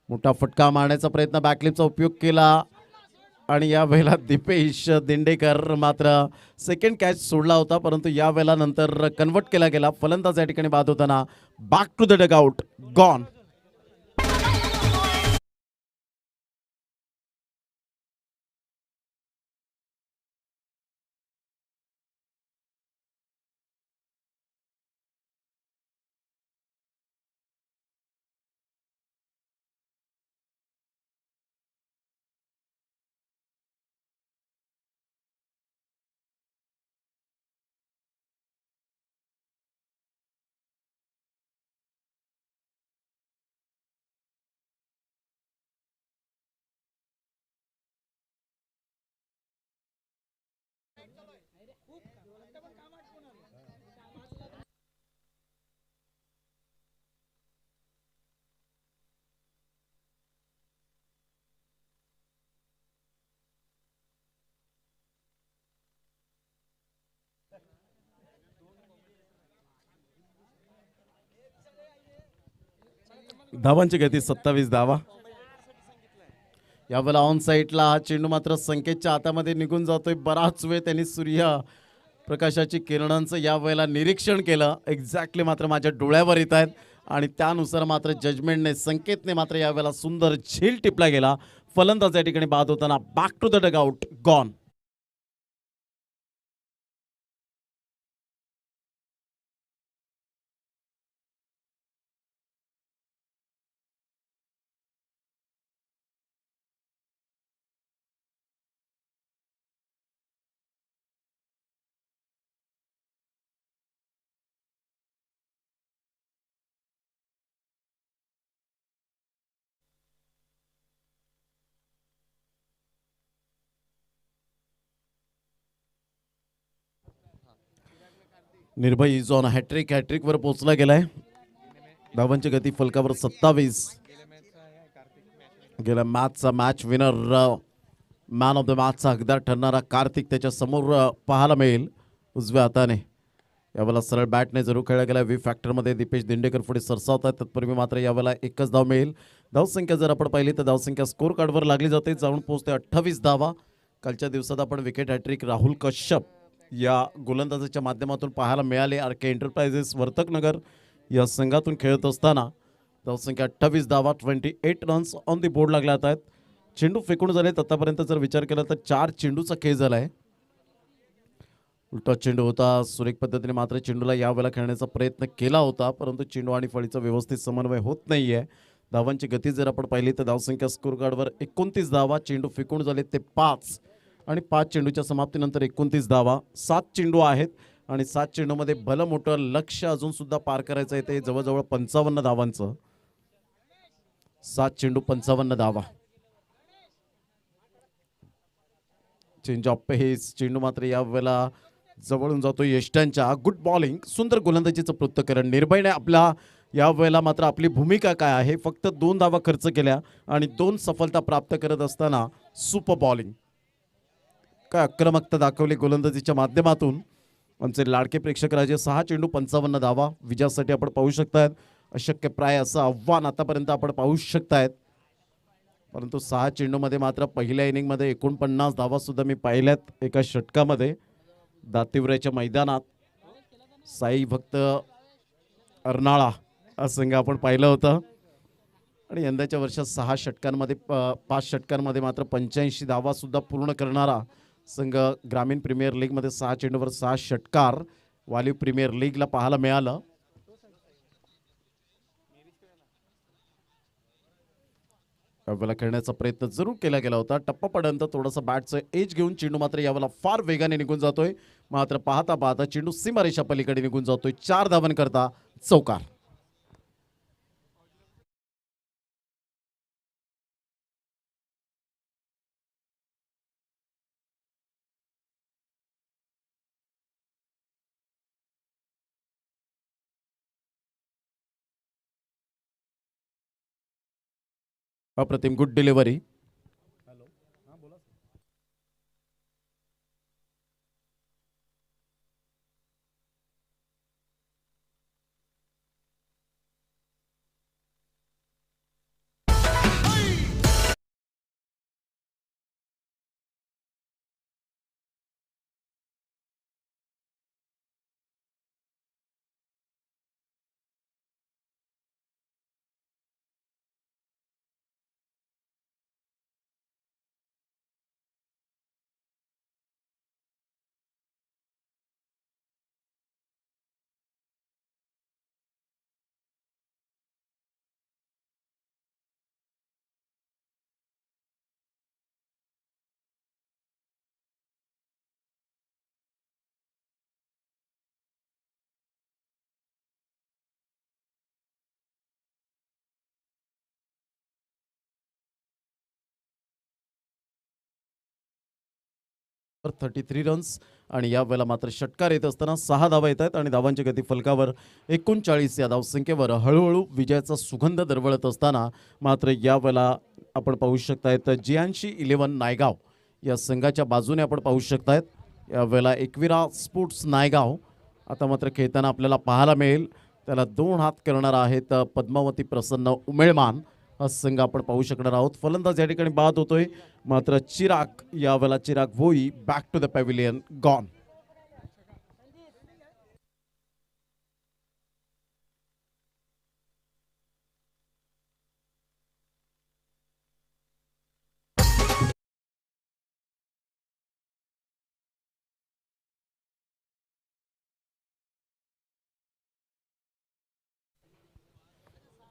मोठा फटका मारण्याचा प्रयत्न, बॅकलिपचा उपयोग केला आणि या वेळेला दीपेश दिंडेकर मात्र सेकंड कॅच सोडला होता, परंतु या वेळेला नंतर कन्वर्ट केला गेला. फलंदाज या ठिकाणी बाद होताना back to the dugout gone. धावांची गती 27 धावा. यावेळेला ऑन साईडला हा चेंडू मात्र संकेतच्या हातामध्ये निघून जातोय. बराच वेळ त्यांनी सूर्य प्रकाशाची किरणांचं या वेळेला निरीक्षण केलं. एक्झॅक्टली मात्र माझ्या डोळ्यावर येत आहेत आणि त्यानुसार मात्र जजमेंटने संकेतने मात्र यावेळेला सुंदर झेल टिपला गेला. फलंदाज या ठिकाणी बाद होताना back to the dugout gone. Nirbhay झोन हॅट्रिक वर पोहोचला गेलाय. धावांची गती फलकावर 27. गेल्या मॅचचा match winner man of the मॅचचा हकदार ठरणारा कार्तिक त्याच्या समोर पाहायला मिळेल उजव्या हाताने. यावेळेला सरळ बॅटने जरूर खेळला गेला. व्ही फॅक्टरमध्ये दीपेश दिंडेकर पुढे सरसावत आहेत. तत्पूर्वी मात्र यावेळेला एकच धाव मिळेल. धावसंख्या जर आपण पाहिली तर धावसंख्या स्कोर कार्डवर लागली जाते. जाऊन पोहोचते 28 धावा. कालच्या दिवसात आपण विकेट हॅट्रिक राहुल कश्यप या गोलंदाजाच्या माध्यमातून पाहायला मिळाले. आर के एंटरप्राइजेस वर्तकनगर या संघातून खेळत असताना धावसंख्या 28 धावा, 28 रन्स ऑन दी बोर्ड लागल्या आहेत. चेंडू फेकून झालेत आतापर्यंत जर विचार केला तर 4 चेंडूचा खेळ झाला आहे. उलटा चेंडू होता. सुरेख पद्धतीने मात्र चेंडूला यावेळेला खेळण्याचा प्रयत्न केला होता, परंतु चेंडू आणि फळीचा व्यवस्थित समन्वय होत नाहीये. धावांची गती जर आपण पाहिली तर धावसंख्या स्कोर कार्डवर 29 धावा, चेंडू फेकून झाले ते 5. आणि 5 चेंडूच्या समाप्तीनंतर 29 धावा. 7 चेंडू आहेत आणि 7 चेंडूमध्ये भलं मोठं लक्ष्य अजून सुद्धा पार करायचं आहे, ते जवळजवळ 55 धावांचं. 7 चेंडू 55 धावा. चेंज ऑफ पेस. चेंडू मात्र यावेळेला जवळून जातो यष्टांच्या. Good bowling. सुंदर गोलंदाजीचं पृथक्करण. निर्भयने आपला यावेळेला मात्र आपली भूमिका काय आहे, फक्त 2 धावा खर्च केल्या आणि 2 सफलता प्राप्त करत असताना सुपर बॉलिंग. काय आक्रमकता दाखवली गोलंदाजीच्या माध्यमातून आमचे लाडके प्रेक्षक राजे. 6 चेंडू 55 धावा विजयासाठी आपण पाहू शकतायत. अशक्य प्राय असं आव्हान आतापर्यंत आपण पाहू शकतायत, परंतु 6 चेंडूमध्ये मात्र पहिल्या इनिंगमध्ये 49 धावा सुद्धा मी पाहिल्यात एका षटकामध्ये. दातिवऱ्याच्या मैदानात साई भक्त अर्नाळा हा संघ आपण पाहिलं होतं आणि यंदाच्या वर्षात 6 षटकांमध्ये 5 षटकांमध्ये मात्र 85 धावा सुद्धा पूर्ण करणारा संघ ग्रामीण प्रीमियर लीगमध्ये 6 चेंडूवर 6 षटकार वालीव प्रीमियर लीगला पाहायला मिळालं. यावेळेला खेळण्याचा प्रयत्न जरूर केला गेला होता. टप्पापर्यंत थोडासा बॅटचं एज घेऊन चेंडू मात्र यावेळेला फार वेगाने निघून जातोय. मात्र पाहता पाहता चेंडू सीमारेषा पलीकडे निघून जातोय. 4 धावांकरता चौकार. अप्रतिम. Good delivery. तर 33 रन्स आणि यावेळेला मात्र षटकार येत असताना 6 धावा येत आहेत आणि धावांची गती फलकावर 39 या धावसंख्येवर हळूहळू विजयाचा सुगंध दरवळत असताना मात्र यावेळेला आपण पाहू शकतायत जियांशी 11 नायगाव या संघाच्या बाजूने आपण पाहू शकतायत. यावेळेला एकविरा स्पोर्ट्स नायगाव आता मात्र खेळताना आपल्याला पाहायला मिळेल. त्याला 2 हात करणार आहेत पद्मावती प्रसन्न उमेळमान हा संघ आपण पाहू शकणार आहोत. फलंदाज या ठिकाणी बाद होतोय, मात्र चिराग यावेळेला Chirag Bhoi back to the pavilion gone.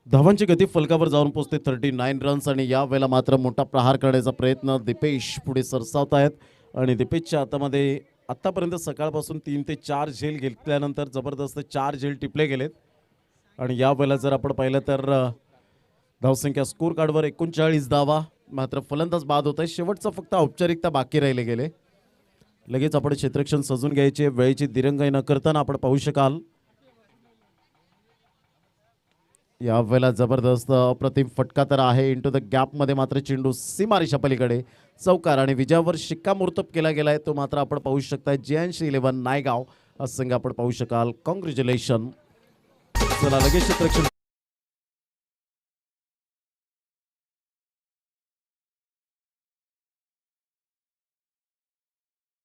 धावांची गती फलकावर जाऊन पोहोचते 39 रन्स आणि या वेळेला मात्र मोठा प्रहार करण्याचा प्रयत्न दीपेश पुढे सरसावत आहेत आणि दीपेशच्या हातामध्ये आतापर्यंत सकाळपासून 3 ते 4 झेल घेतल्यानंतर जबरदस्त 4 झेल टिपले गेलेत आणि या वेळेला जर आपण पाहिलं तर धावसंख्या स्कोर कार्डवर 39 धावा. मात्र फलंदाज बाद होत आहे. शेवटचा फक्त औपचारिकता बाकी राहिले गेले. लगेच आपण क्षेत्ररक्षण सजून घ्यायचे. वेळेची दिरंगाई न करताना आपण पाहू शकाल या वेळेला जबरदस्त अप्रतिम फटका तर आहे. इंटू द गॅपमध्ये मात्र चेंडू सीमारेषा पलीकडे चौकार आणि विजयावर शिक्कामोर्तब केला गेलाय तो मात्र आपण पाहू शकता. जियांशी 11 नायगाव हा संघ आपण पाहू शकाल. कॉंग्रॅच्युलेशन. चला लगेच क्षेत्ररक्षण